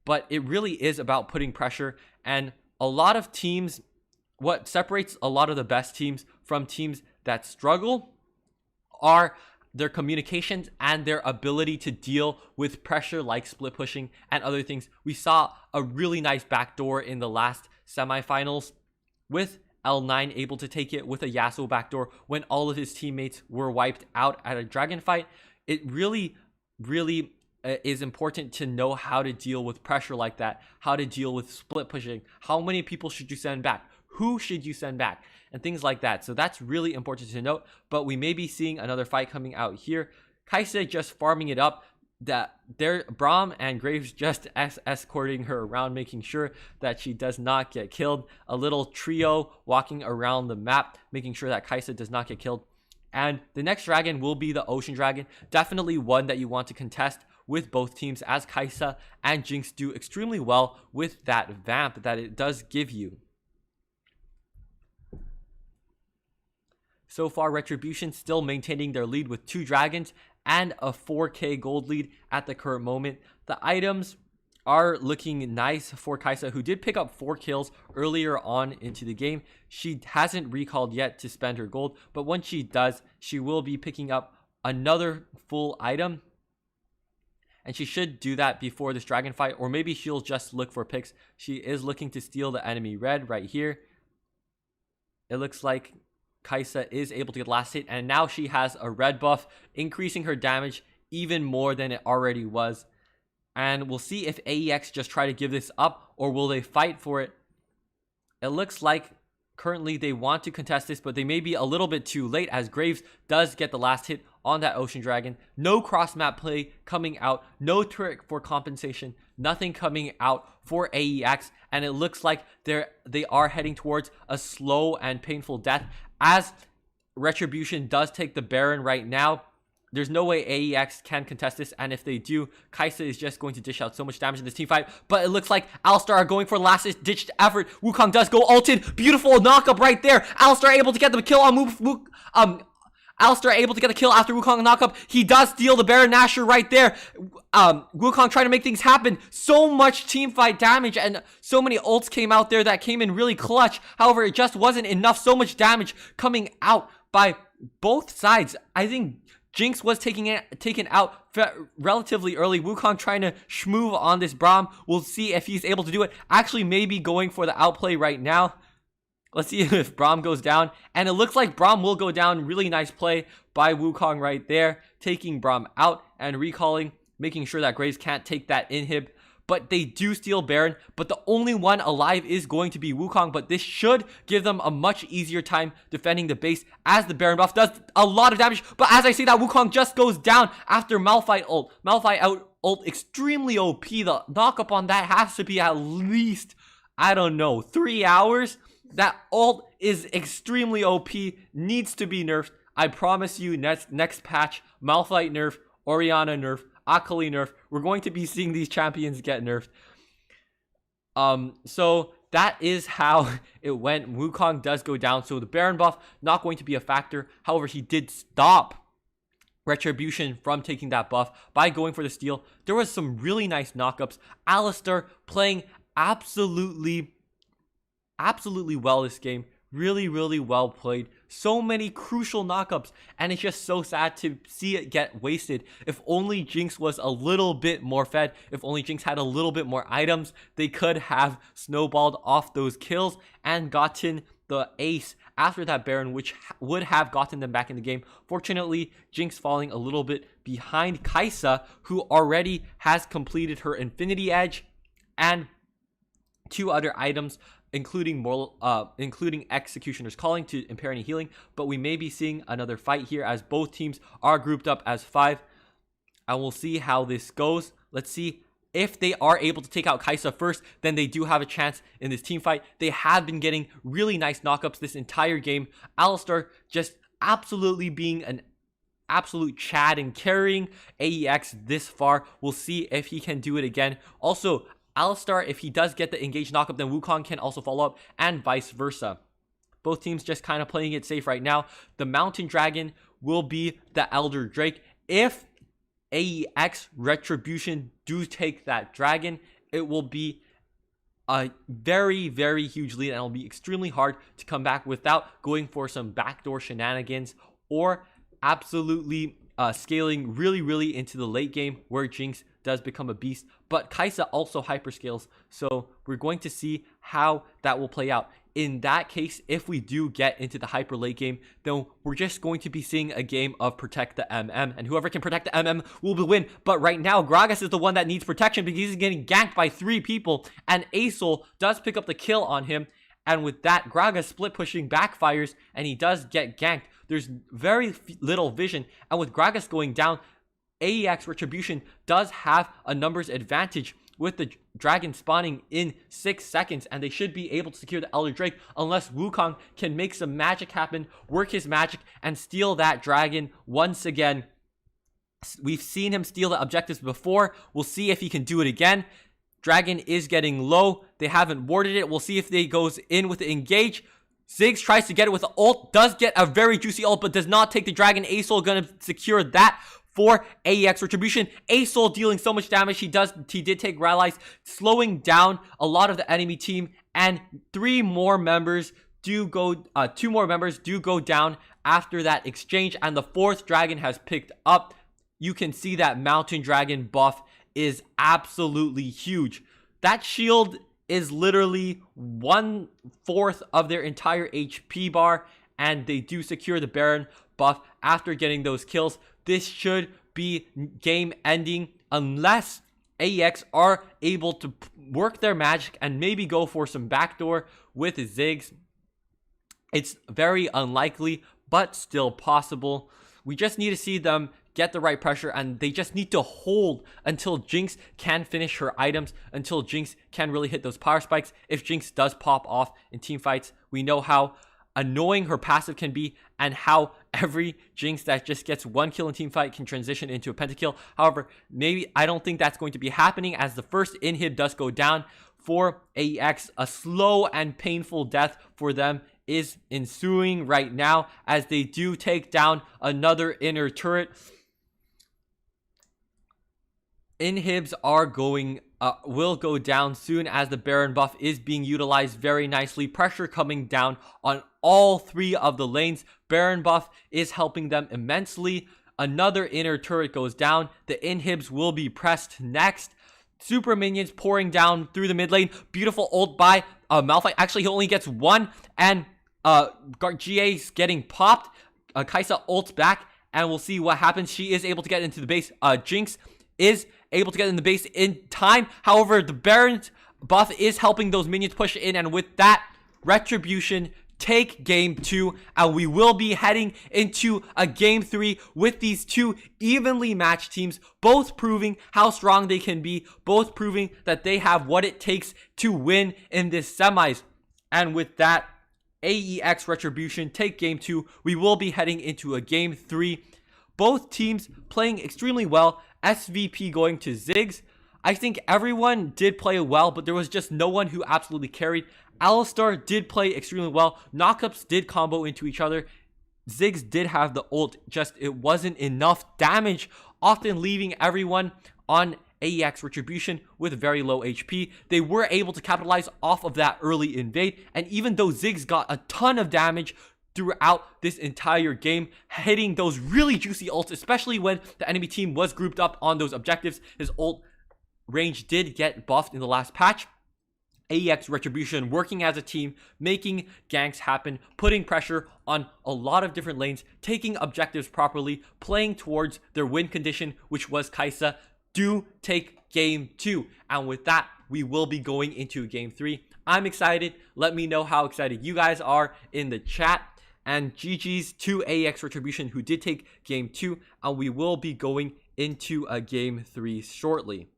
but it really is about putting pressure. And a lot of teams, what separates a lot of the best teams from teams that struggle are their communications and their ability to deal with pressure like split pushing and other things. We saw a really nice backdoor in the last semifinals with L9 able to take it with a Yasuo backdoor when all of his teammates were wiped out at a dragon fight. It really is important to know how to deal with pressure like that, how to deal with split pushing, how many people should you send back, who should you send back, and things like that. So that's really important to note. But we may be seeing another fight coming out here. Kai'Sa just farming it up. That there, Braum and Graves just escorting her around, making sure that she does not get killed. A little trio walking around the map, making sure that Kai'Sa does not get killed. And the next dragon will be the Ocean Dragon. Definitely one that you want to contest with both teams, as Kai'Sa and Jinx do extremely well with that vamp that it does give you. So far, Retribution still maintaining their lead with 2 dragons and a 4k gold lead at the current moment. The items are looking nice for Kai'Sa, who did pick up 4 kills earlier on into the game. She hasn't recalled yet to spend her gold, but once she does, she will be picking up another full item. And she should do that before this dragon fight, or maybe she'll just look for picks. She is looking to steal the enemy red right here. It looks like Kai'Sa is able to get last hit, and now she has a red buff, increasing her damage even more than it already was. And we'll see if Aex just try to give this up, or will they fight for it. It looks like currently they want to contest this, but they may be a little bit too late, as Graves does get the last hit on that Ocean Dragon. No cross map play coming out, no trick for compensation, nothing coming out for Aex, and it looks like they are heading towards a slow and painful death, as Retribution does take the Baron right now. There's no way Aex can contest this, and if they do, Kai'Sa is just going to dish out so much damage in this team fight. But it looks like Alistar are going for the last ditched effort. Wukong does go ulted. Beautiful knockup right there. Alistar able to get the kill on Alistar able to get a kill after Wukong knockup. He does steal the Baron Nashor right there. Wukong trying to make things happen. So much team fight damage, and so many ults came out there that came in really clutch. However, it just wasn't enough. So much damage coming out by both sides. I think Jinx was taken out relatively early. Wukong trying to schmoove on this Braum. We'll see if he's able to do it. Actually, maybe going for the outplay right now. Let's see if Braum goes down. And it looks like Braum will go down. Really nice play by Wukong right there. Taking Braum out and recalling. Making sure that Graves can't take that inhib. But they do steal Baron. But the only one alive is going to be Wukong. But this should give them a much easier time defending the base, as the Baron buff does a lot of damage. But as I say that, Wukong just goes down after Malphite ult. Malphite out ult extremely OP. The knockup on that has to be at least, I don't know, 3 hours. That ult is extremely OP. Needs to be nerfed. I promise you, next patch, Malphite nerf, Orianna nerf, Akali nerf. We're going to be seeing these champions get nerfed. So that is how it went. Wukong does go down. So the Baron buff, not going to be a factor. However, he did stop Retribution from taking that buff by going for the steal. There was some really nice knockups. Alistar playing absolutely well this game. Really well played. So many crucial knockups, and it's just so sad to see it get wasted. If only Jinx was a little bit more fed, if only Jinx had a little bit more items, they could have snowballed off those kills and gotten the ace after that Baron, which would have gotten them back in the game. Fortunately, Jinx falling a little bit behind Kai'Sa, who already has completed her Infinity Edge and 2 other items, including Executioner's Calling to impair any healing. But we may be seeing another fight here, as both teams are grouped up as 5. And we'll see how this goes. Let's see. If they are able to take out Kai'Sa first, then they do have a chance in this team fight. They have been getting really nice knockups this entire game. Alistar just absolutely being an absolute Chad and carrying Aex this far. We'll see if he can do it again. Also, Alistar, if he does get the engaged knockup, then Wukong can also follow up, and vice versa. Both teams just kind of playing it safe right now. The Mountain Dragon will be the Elder Drake. If Aex Retribution do take that dragon, it will be a very huge lead, and it'll be extremely hard to come back without going for some backdoor shenanigans, or absolutely scaling really into the late game, where Jinx does become a beast. But Kai'Sa also hyperscales, so we're going to see how that will play out. In that case, if we do get into the hyper late game, then we're just going to be seeing a game of protect the MM, and whoever can protect the MM will win. But right now, Gragas is the one that needs protection, because he's getting ganked by 3 people, and Aesol does pick up the kill on him. And with that, Gragas split pushing backfires, and he does get ganked. There's very little vision, and with Gragas going down, Aex Retribution does have a numbers advantage, with the dragon spawning in 6 seconds, and they should be able to secure the Elder Drake, unless Wukong can make some magic happen, work his magic, and steal that dragon once again. We've seen him steal the objectives before. We'll see if he can do it again. Dragon is getting low. They haven't warded it. We'll see if they goes in with the engage. Ziggs tries to get it with the ult, does get a very juicy ult, but does not take the dragon. Aesol gonna secure that for Aex Retribution. Aesol dealing so much damage. He did take rallies, slowing down a lot of the enemy team, and two more members do go down after that exchange, and the fourth dragon has picked up. You can see that mountain dragon buff is absolutely huge. That shield is literally 1/4 of their entire HP bar, and they do secure the Baron buff after getting those kills. This should be game ending unless Aex are able to work their magic and maybe go for some backdoor with Ziggs. It's very unlikely, but still possible. We just need to see them get the right pressure, and they just need to hold until Jinx can finish her items, until Jinx can really hit those power spikes. If Jinx does pop off in team fights, we know how annoying her passive can be and how every Jinx that just gets one kill in team fight can transition into a pentakill. However, I don't think that's going to be happening, as the first inhib does go down for Aex. A slow and painful death for them is ensuing right now as they do take down another inner turret. Inhibs are will go down soon as the Baron buff is being utilized very nicely. Pressure coming down on all three of the lanes. Baron buff is helping them immensely. Another inner turret goes down. The inhibs will be pressed next. Super minions pouring down through the mid lane. Beautiful ult by Malphite. Actually, he only gets one, and GA's getting popped. Kai'Sa ults back, and we'll see what happens. She is able to get into the base. Jinx is able to get in the base in time. However, the Baron's buff is helping those minions push in, and with that, Retribution take game 2, and we will be heading into a game 3 with these two evenly matched teams, both proving how strong they can be, both proving that they have what it takes to win in this semis. And with that, Aex Retribution take game 2. We will be heading into a game 3. Both teams playing extremely well. SVP going to Ziggs. I think everyone did play well, but there was just no one who absolutely carried. Alistar did play extremely well. Knockups did combo into each other. Ziggs did have the ult, just it wasn't enough damage, often leaving everyone on Aex Retribution with very low HP. They were able to capitalize off of that early invade, and even though Ziggs got a ton of damage throughout this entire game, hitting those really juicy ults, especially when the enemy team was grouped up on those objectives, his ult range did get buffed in the last patch. Aex Retribution working as a team, making ganks happen, putting pressure on a lot of different lanes, taking objectives properly, playing towards their win condition, which was Kai'Sa. Do take game 2, and with that, we will be going into game 3. I'm excited. Let me know how excited you guys are in the chat. And GG's to Aex Retribution, who did take game 2, and we will be going into a game 3 shortly.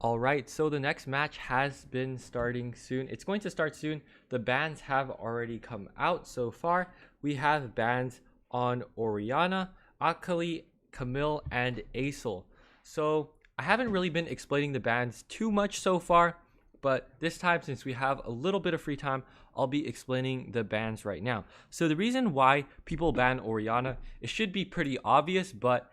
All right, so the next match has been starting soon. It's going to start soon. The bans have already come out so far. We have bans on Oriana, Akali, Camille, and Aesol. So I haven't really been explaining the bans too much so far, but this time, since we have a little bit of free time, I'll be explaining the bans right now. So the reason why people ban Oriana, it should be pretty obvious, but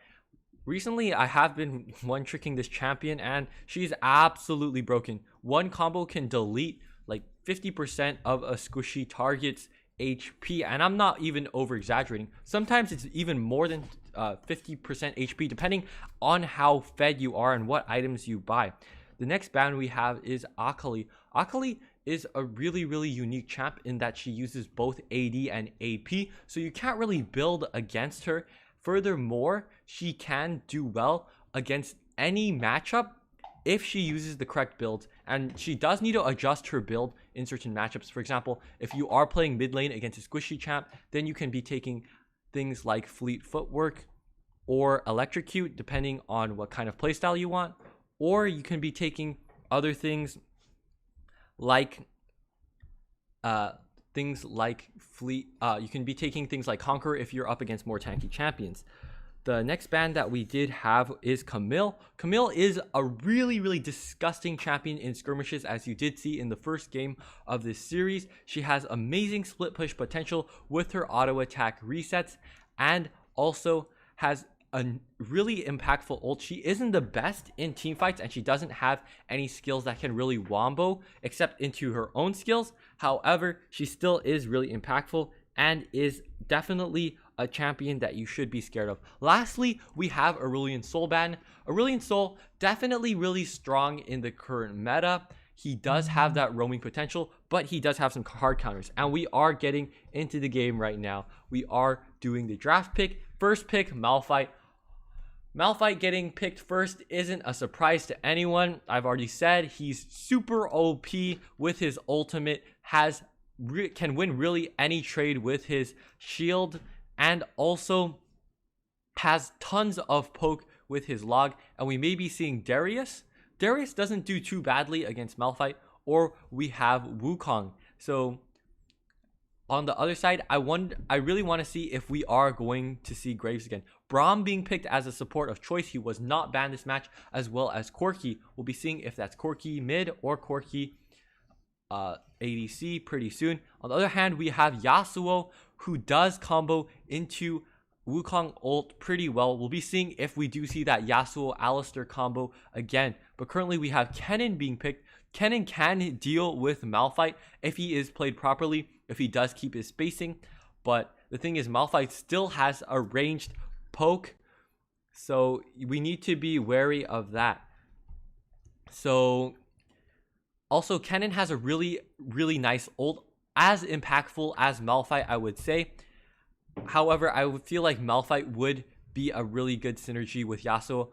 recently I have been one-tricking this champion and she's absolutely broken. One combo can delete like 50% of a squishy target's HP, and I'm not even over-exaggerating. Sometimes it's even more than 50% HP, depending on how fed you are and what items you buy. The next ban we have is Akali. Akali is a really unique champ in that she uses both AD and AP, so you can't really build against her. Furthermore, she can do well against any matchup if she uses the correct builds, and she does need to adjust her build in certain matchups. For example, if you are playing mid lane against a squishy champ, then you can be taking things like Fleet Footwork or Electrocute, depending on what kind of playstyle you want. Or you can be taking other things like Fleet. You can be taking things like Conqueror if you're up against more tanky champions. The next ban that we did have is Camille. Camille is a really disgusting champion in skirmishes, as you did see in the first game of this series. She has amazing split push potential with her auto attack resets, and also has a really impactful ult. She isn't the best in team fights, and she doesn't have any skills that can really wombo except into her own skills. However, she still is really impactful and is definitely a champion that you should be scared of. Lastly, we have Aurelion Sol ban. Aurelion Sol, definitely really strong in the current meta. He does have that roaming potential, but he does have some hard counters. And we are getting into the game right now. We are doing the draft pick. First pick, Malphite. Malphite getting picked first isn't a surprise to anyone. I've already said he's super OP with his ultimate, can win really any trade with his shield, and also has tons of poke with his log. And we may be seeing Darius. Darius doesn't do too badly against Malphite, or we have Wukong. So on the other side, I really want to see if we are going to see Graves again. Braum being picked as a support of choice. He was not banned this match, as well as Corki. We'll be seeing if that's Corki mid or Corki ADC pretty soon. On the other hand, we have Yasuo, who does combo into Wukong ult pretty well. We'll be seeing if we do see that Yasuo Alistar combo again. But currently we have Kennen being picked. Kennen can deal with Malphite if he is played properly, if he does keep his spacing. But the thing is, Malphite still has a ranged poke, so we need to be wary of that. So also, Kennen has a really nice ult, as impactful as Malphite, I would say. However, I would feel like Malphite would be a really good synergy with Yasuo.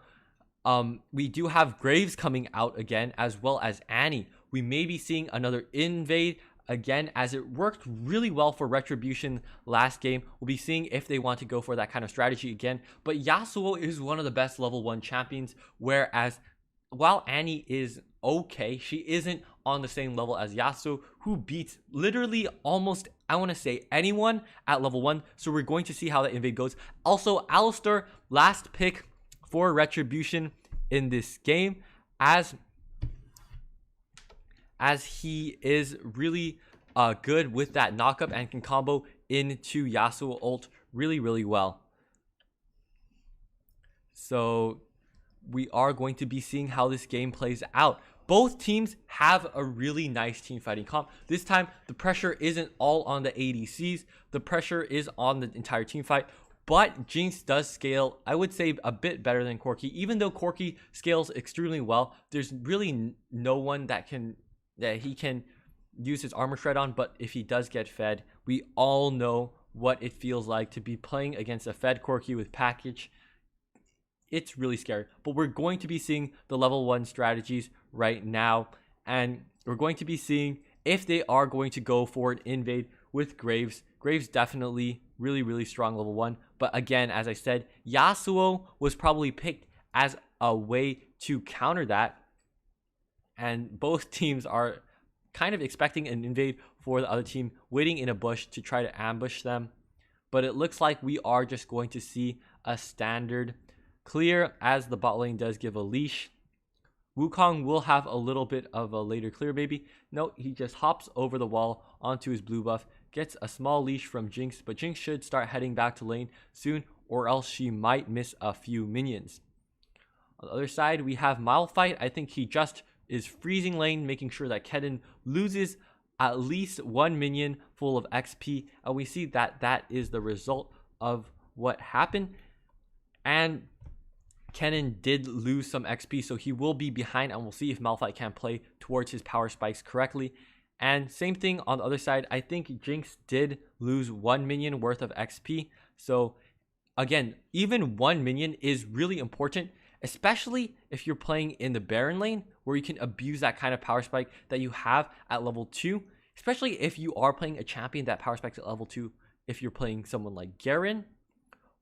We do have Graves coming out again, as well as Annie. We may be seeing another invade again, as it worked really well for Retribution last game. We'll be seeing if they want to go for that kind of strategy again. But Yasuo is one of the best level 1 champions, whereas while Annie is okay, she isn't on the same level as Yasuo, who beats literally almost, I want to say, anyone at level 1. So we're going to see how that invade goes. Also, Alistar, last pick for Retribution in this game, as he is really good with that knockup and can combo into Yasuo ult really well. So we are going to be seeing how this game plays out. Both teams have a really nice team fighting comp. This time, the pressure isn't all on the ADCs. The pressure is on the entire team fight. But Jinx does scale, I would say, a bit better than Corki. Even though Corki scales extremely well, there's really no one that he can use his armor shred on. But if he does get fed, we all know what it feels like to be playing against a fed Corki with package. It's really scary. But we're going to be seeing the level 1 strategies right now, and we're going to be seeing if they are going to go for an invade with Graves. Graves definitely really strong level 1. But again, as I said, Yasuo was probably picked as a way to counter that. and both teams are kind of expecting an invade for the other team, waiting in a bush to try to ambush them. But it looks like we are just going to see a standard clear, as the bot lane does give a leash. Wukong will have a little bit of a later clear, maybe. No, he just hops over the wall onto his blue buff, gets a small leash from Jinx, but Jinx should start heading back to lane soon, or else she might miss a few minions. On the other side, we have Malphite. I think he just is freezing lane, making sure that Kennen loses at least one minion full of XP, and we see that that is the result of what happened. And Kennen did lose some XP, so he will be behind, and we'll see if Malphite can play towards his power spikes correctly. And same thing on the other side, I think Jinx did lose one minion worth of XP. So again, even one minion is really important, especially if you're playing in the Baron lane, where you can abuse that kind of power spike that you have at level 2, especially if you are playing a champion that power spikes at level 2, if you're playing someone like Garen,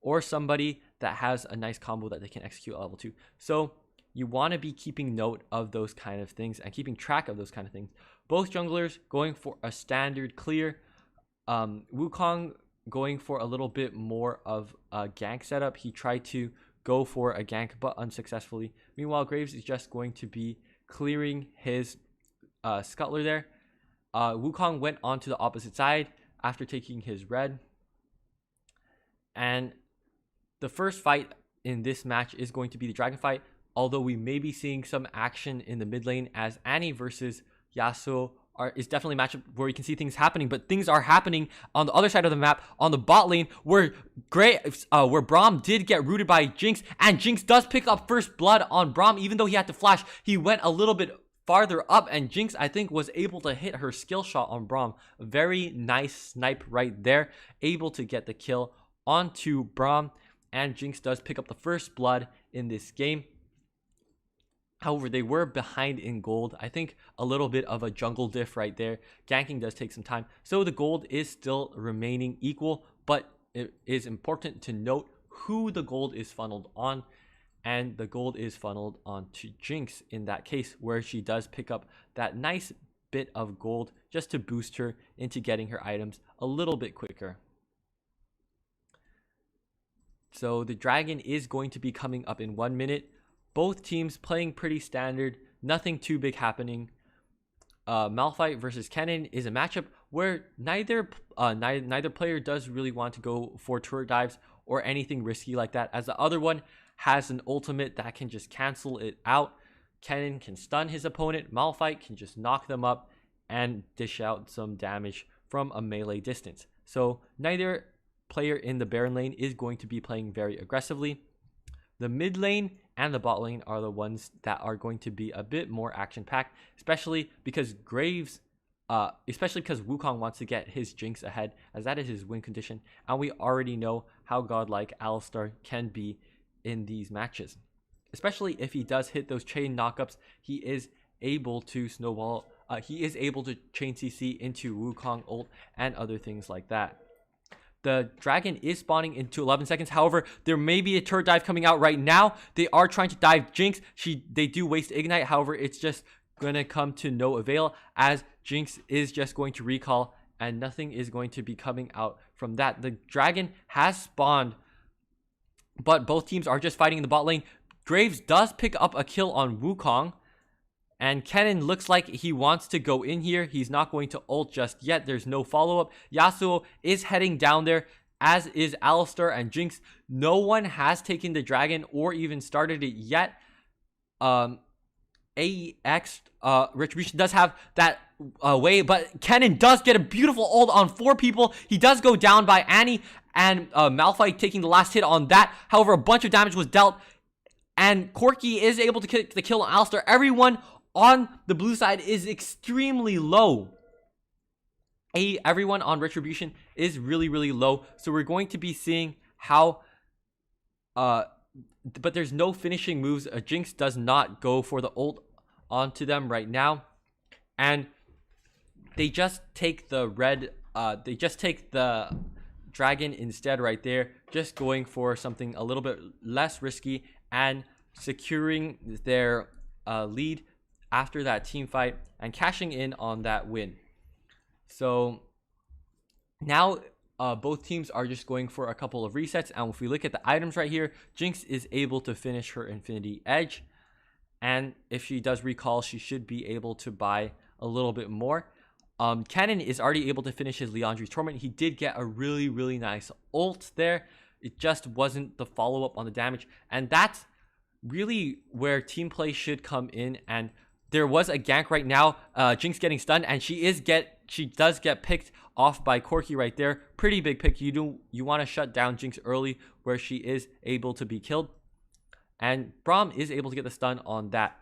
or somebody that has a nice combo that they can execute at level 2. So you want to be keeping note of those kind of things and keeping track of those kind of things. Both junglers going for a standard clear. Wukong going for a little bit more of a gank setup. He tried to go for a gank but unsuccessfully. Meanwhile, Graves is just going to be clearing his scuttler there. Wukong went onto the opposite side after taking his red. And the first fight in this match is going to be the dragon fight, although we may be seeing some action in the mid lane, as Annie versus Yasuo is definitely a matchup where you can see things happening, but things are happening on the other side of the map on the bot lane, where Braum did get rooted by Jinx, and Jinx does pick up first blood on Braum. Even though he had to flash, he went a little bit farther up, and Jinx, I think, was able to hit her skill shot on Braum. A very nice snipe right there, able to get the kill onto Braum, and Jinx does pick up the first blood in this game. However, they were behind in gold. I think a little bit of a jungle diff right there. Ganking does take some time, so the gold is still remaining equal, but it is important to note who the gold is funneled on, and the gold is funneled onto Jinx in that case, where she does pick up that nice bit of gold just to boost her into getting her items a little bit quicker. So the dragon is going to be coming up in 1 minute. Both teams playing pretty standard, nothing too big happening. Malphite versus Kennen is a matchup where neither player does really want to go for turret dives or anything risky like that, as the other one has an ultimate that can just cancel it out. Kennen can stun his opponent, Malphite can just knock them up and dish out some damage from a melee distance. So neither player in the Baron lane is going to be playing very aggressively. The mid lane and the bot lane are the ones that are going to be a bit more action-packed, especially because Wukong wants to get his Jinx ahead, as that is his win condition, and we already know how godlike Alistar can be in these matches. Especially if he does hit those chain knockups, he is able to snowball, he is able to chain CC into Wukong ult and other things like that. The dragon is spawning into 11 seconds. However, there may be a turret dive coming out right now. They are trying to dive Jinx. They do waste Ignite. However, it's just going to come to no avail, as Jinx is just going to recall and nothing is going to be coming out from that. The dragon has spawned, but both teams are just fighting in the bot lane. Graves does pick up a kill on Wukong, and Kennen looks like he wants to go in here. He's not going to ult just yet. There's no follow-up. Yasuo is heading down there, as is Alistar and Jinx. No one has taken the dragon or even started it yet. Aex Retribution does have that way, but Kennen does get a beautiful ult on 4 people. He does go down by Annie, and Malphite taking the last hit on that. However, a bunch of damage was dealt, and Corki is able to get the kill on Alistar. Everyone on the blue side is extremely low. Everyone on Retribution is really, really low. So we're going to be seeing how... but there's no finishing moves. Jinx does not go for the ult onto them right now. And they just take the red... they just take the dragon instead right there. Just going for something a little bit less risky and securing their lead. after that team fight and cashing in on that win. So now both teams are just going for a couple of resets. And if we look at the items right here, Jinx is able to finish her Infinity Edge. And if she does recall, she should be able to buy a little bit more. Cannon is already able to finish his Leandri's Torment. He did get a really, really nice ult there. It just wasn't the follow-up on the damage. And that's really where team play should come in. And there was a gank right now. Jinx getting stunned, and she does get picked off by Corki right there. Pretty big pick. You want to shut down Jinx early where she is able to be killed. And Braum is able to get the stun on that.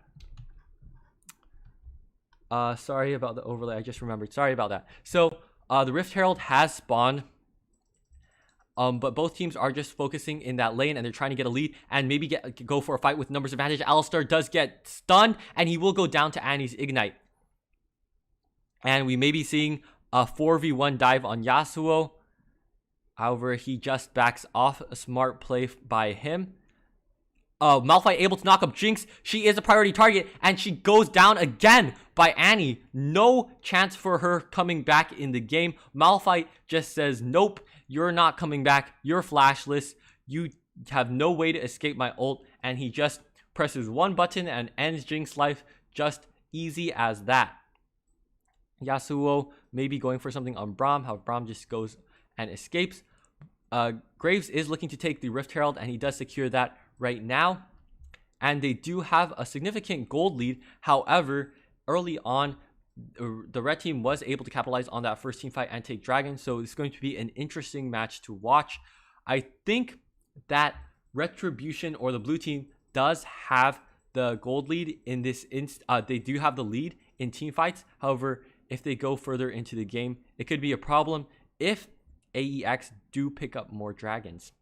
Sorry about the overlay. I just remembered. Sorry about that. So the Rift Herald has spawned. But both teams are just focusing in that lane, and they're trying to get a lead and maybe go for a fight with numbers advantage. Alistar does get stunned, and he will go down to Annie's Ignite. And we may be seeing a 4v1 dive on Yasuo. However, he just backs off. A smart play by him. Malphite able to knock up Jinx. She is a priority target, and she goes down again by Annie. No chance for her coming back in the game. Malphite just says, nope, you're not coming back. You're flashless. You have no way to escape my ult. And he just presses one button and ends Jinx's life. Just easy as that. Yasuo may be going for something on Braum. How Braum just goes and escapes. Graves is looking to take the Rift Herald, and he does secure that right now. And they do have a significant gold lead. However, early on, the red team was able to capitalize on that first team fight and take Dragon. So it's going to be an interesting match to watch. I think that Retribution, or the blue team, does have the gold lead in this they do have the lead in team fights. However, if they go further into the game, it could be a problem if Aex do pick up more dragons.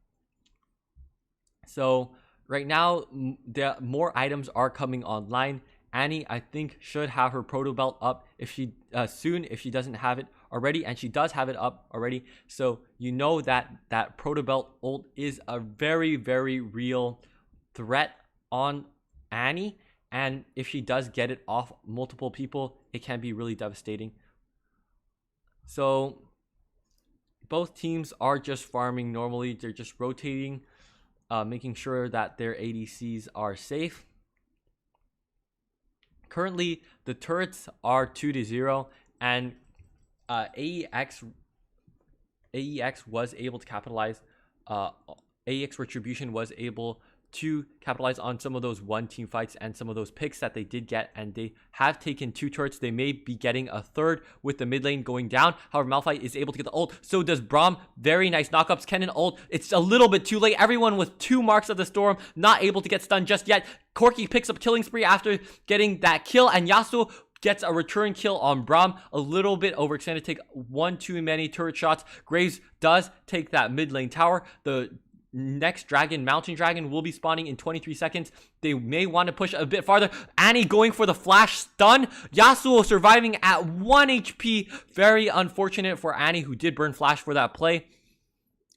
So right now, the more items are coming online. Annie, I think, should have her proto belt up if she soon, if she doesn't have it already, and she does have it up already. So you know that that proto belt ult is a very, very real threat on Annie, and if she does get it off multiple people, it can be really devastating. So both teams are just farming normally. They're just rotating, making sure that their ADCs are safe. Currently, the turrets are 2-0, and Aex was able to capitalize. Aex Retribution was able to capitalize on some of those one team fights and some of those picks that they did get, and they have taken 2 turrets. They may be getting a third with the mid lane going down. However, Malphite is able to get the ult. So does Braum. Very nice knockups. Kennen ult. It's a little bit too late. Everyone with 2 marks of the storm, not able to get stunned just yet. Corki picks up killing spree after getting that kill, and Yasuo gets a return kill on Braum. A little bit overextended. Take one too many turret shots. Graves does take that mid lane tower. The next dragon, Mountain Dragon, will be spawning in 23 seconds. They may want to push a bit farther. Annie going for the flash stun. Yasuo surviving at 1 HP. Very unfortunate for Annie, who did burn flash for that play.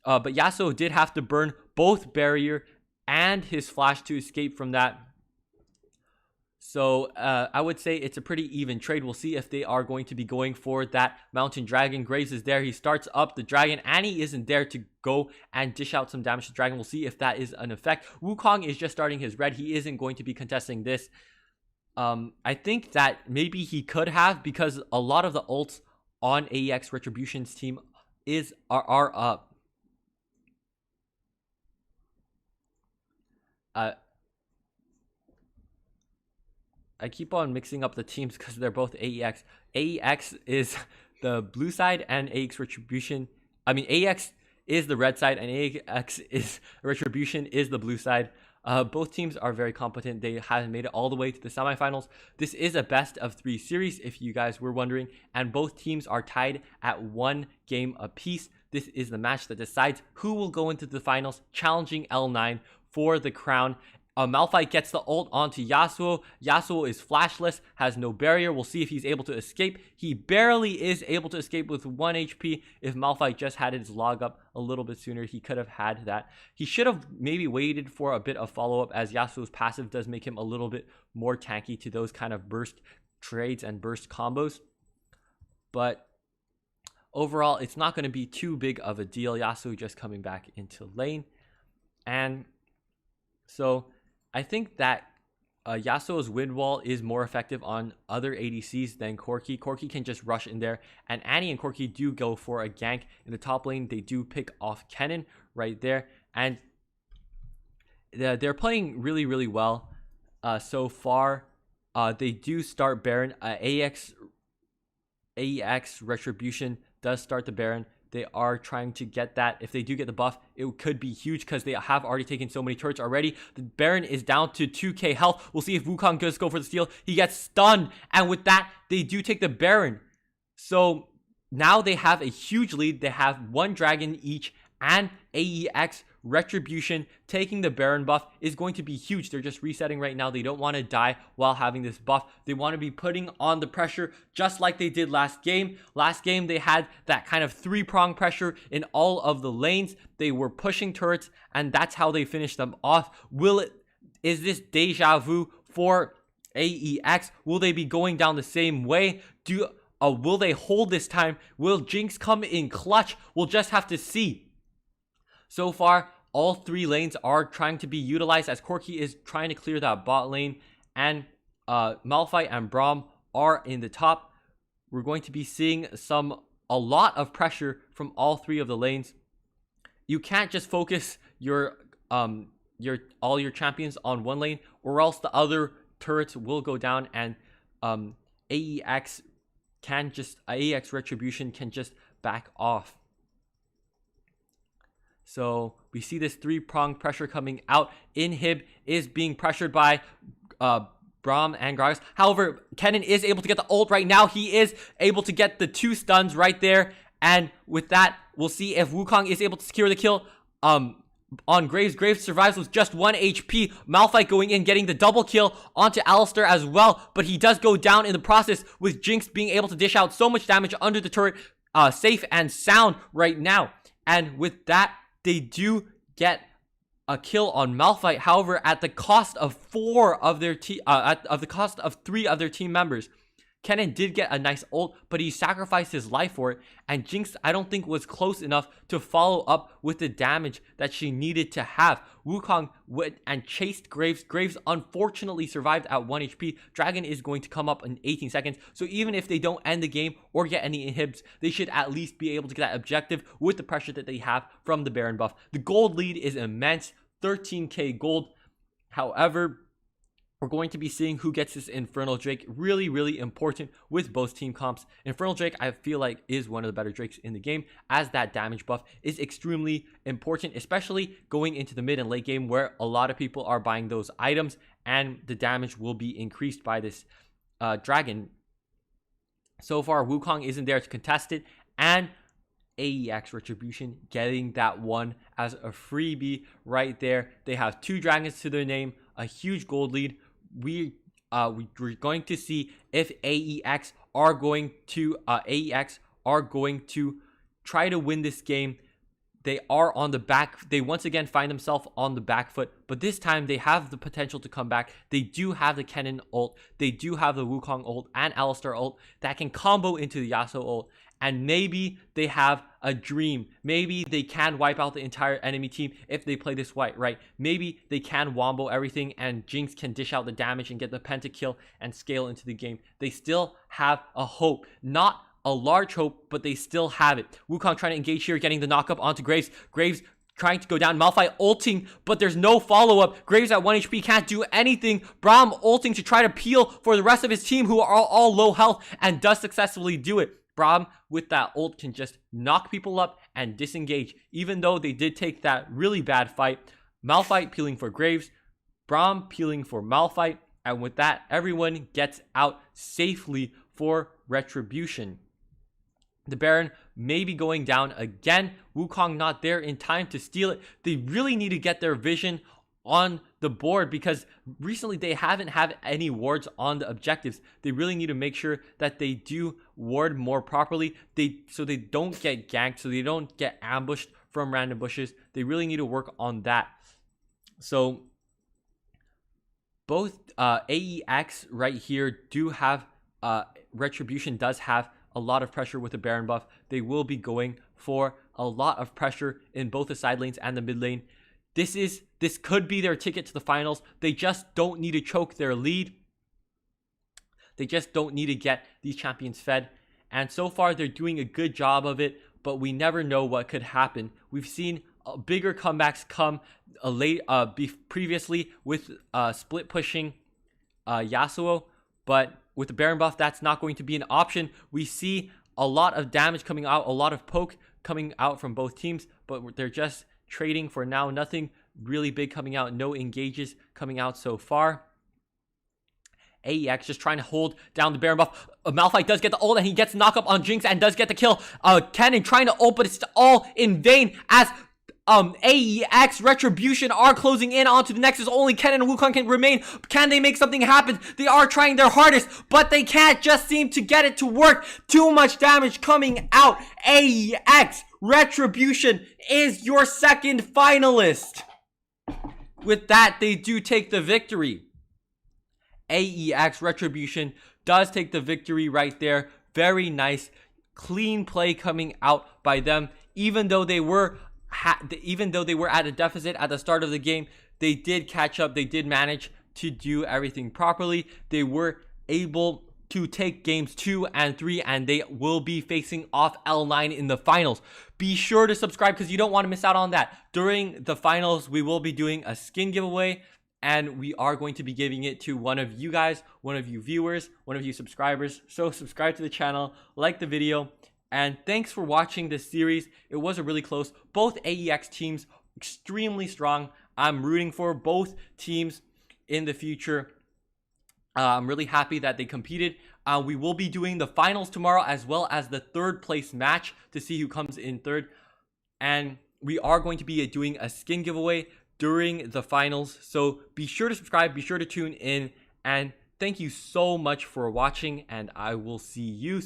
But Yasuo did have to burn both barrier and his flash to escape from that. So I would say it's a pretty even trade. We'll see if they are going to be going for that Mountain Dragon. Graves is there. He starts up the Dragon. Annie isn't there to go and dish out some damage to the Dragon. We'll see if that is an effect. Wukong is just starting his red. He isn't going to be contesting this. I think that maybe he could have, because a lot of the ults on Aex Retribution's team are up. I keep on mixing up the teams because they're both Aex. Aex is the blue side, and Aex Retribution. I mean, Aex is the red side, and Aex is Retribution is the blue side. Both teams are very competent. They have made it all the way to the semifinals. This is a best of 3 series, if you guys were wondering, and both teams are tied at 1 game apiece. This is the match that decides who will go into the finals, challenging L9 for the crown. Malphite gets the ult onto Yasuo. Yasuo is flashless, has no barrier. We'll see if he's able to escape. He barely is able to escape with 1 HP. If Malphite just had his log up a little bit sooner, he could have had that. He should have maybe waited for a bit of follow-up, as Yasuo's passive does make him a little bit more tanky to those kind of burst trades and burst combos. But overall, it's not going to be too big of a deal. Yasuo just coming back into lane. And so I think that Yasuo's wind wall is more effective on other ADCs than Corki. Corki can just rush in there, and Annie and Corki do go for a gank in the top lane. They do pick off Kennen right there, and they're playing really, really well so far. They do start Baron. Aex Retribution does start the Baron. They are trying to get that. If they do get the buff, it could be huge because they have already taken so many turrets already. The Baron is down to 2k health. We'll see if Wukong does go for the steal. He gets stunned, and with that, they do take the Baron. So now they have a huge lead. They have 1 dragon each, and Aex Retribution taking the Baron buff is going to be huge. They're just resetting right now. They don't want to die while having this buff. They want to be putting on the pressure just like they did last game. Last game, they had that kind of 3-prong pressure in all of the lanes. They were pushing turrets, and that's how they finished them off. Is this deja vu for Aex? Will they be going down the same way? Will they hold this time? Will Jinx come in clutch? We'll just have to see. So far, all 3 lanes are trying to be utilized, as Corki is trying to clear that bot lane, and Malphite and Braum are in the top. We're going to be seeing a lot of pressure from all 3 of the lanes. You can't just focus all your champions on one lane, or else the other turrets will go down, and Aex Retribution can just back off. So we see this 3-pronged pressure coming out. Inhib is being pressured by Braum and Gragas. However, Kennen is able to get the ult right now. He is able to get the 2 stuns right there. And with that, we'll see if Wukong is able to secure the kill on Graves. Graves survives with just 1 HP. Malphite going in, getting the double kill onto Alistar as well. But he does go down in the process, with Jinx being able to dish out so much damage under the turret, safe and sound right now. And with that, they do get a kill on Malphite. However, at the cost of 3 of their team members. Kennen did get a nice ult, but he sacrificed his life for it, and Jinx, I don't think, was close enough to follow up with the damage that she needed to have. Wukong went and chased Graves. Graves unfortunately survived at 1 HP. Dragon is going to come up in 18 seconds, so even if they don't end the game or get any inhibs, they should at least be able to get that objective with the pressure that they have from the Baron buff. The gold lead is immense, 13k gold. However, we're going to be seeing who gets this Infernal Drake. Really, really important with both team comps. Infernal Drake, I feel like, is one of the better Drakes in the game, as that damage buff is extremely important, especially going into the mid and late game, where a lot of people are buying those items, and the damage will be increased by this dragon. So far, Wukong isn't there to contest it, and Aex Retribution getting that one as a freebie right there. They have 2 dragons to their name, a huge gold lead. We're going to see if Aex are going to try to win this game. They are on the back. They once again find themselves on the back foot, but this time they have the potential to come back. They do have the Kennen ult. They do have the Wukong ult and Alistar ult that can combo into the Yasuo ult. And maybe they have a dream. Maybe they can wipe out the entire enemy team if they play this right. Maybe they can wombo everything, and Jinx can dish out the damage and get the pentakill and scale into the game. They still have a hope. Not a large hope, but they still have it. Wukong trying to engage here, getting the knockup onto Graves. Graves trying to go down. Malphite ulting, but there's no follow-up. Graves at 1 HP can't do anything. Braum ulting to try to peel for the rest of his team, who are all low health, and does successfully do it. Braum with that ult can just knock people up and disengage, even though they did take that really bad fight. Malphite peeling for Graves, Braum peeling for Malphite, and with that, everyone gets out safely for Retribution. The Baron may be going down again. Wukong not there in time to steal it. They really need to get their vision on the board, because recently they haven't had any wards on the objectives. They really need to make sure that they do ward more properly, so they don't get ganked, so they don't get ambushed from random bushes. They really need to work on that. So both Aex right here do have Retribution does have a lot of pressure with the Baron buff. They will be going for a lot of pressure in both the side lanes and the mid lane. This could be their ticket to the finals. They just don't need to choke their lead. They just don't need to get these champions fed. And so far, they're doing a good job of it, but we never know what could happen. We've seen bigger comebacks come previously with split pushing Yasuo, but with the Baron buff, that's not going to be an option. We see a lot of damage coming out, a lot of poke coming out from both teams, but they're just trading for now. Nothing really big coming out, no engages coming out so far. Aex just trying to hold down the Baron buff. Malphite does get the ult and he gets knock up on Jinx and does get the kill. Cannon trying to ult, but it's all in vain as Aex Retribution are closing in onto the Nexus. Only Kennen and Wukong can remain. Can they make something happen? They are trying their hardest, but they can't just seem to get it to work. Too much damage coming out. Aex Retribution is your second finalist. With that, they do take the victory. Aex Retribution does take the victory right there. Very nice, clean play coming out by them. Even though they were at a deficit at the start of the game, they did catch up. They did manage to do everything properly. They were able to take games 2 and 3, and they will be facing off L9 in the finals. Be sure to subscribe because you don't want to miss out on that. During the finals, we will be doing a skin giveaway, and we are going to be giving it to one of you guys, one of you viewers, one of you subscribers. So subscribe to the channel, like the video, and thanks for watching this series. It was a really close. Both Aex teams extremely strong. I'm rooting for both teams in the future. I'm really happy that they competed. We will be doing the finals tomorrow as well as the third place match to see who comes in third. And we are going to be doing a skin giveaway during the finals. So be sure to subscribe, be sure to tune in, and thank you so much for watching, and I will see you soon.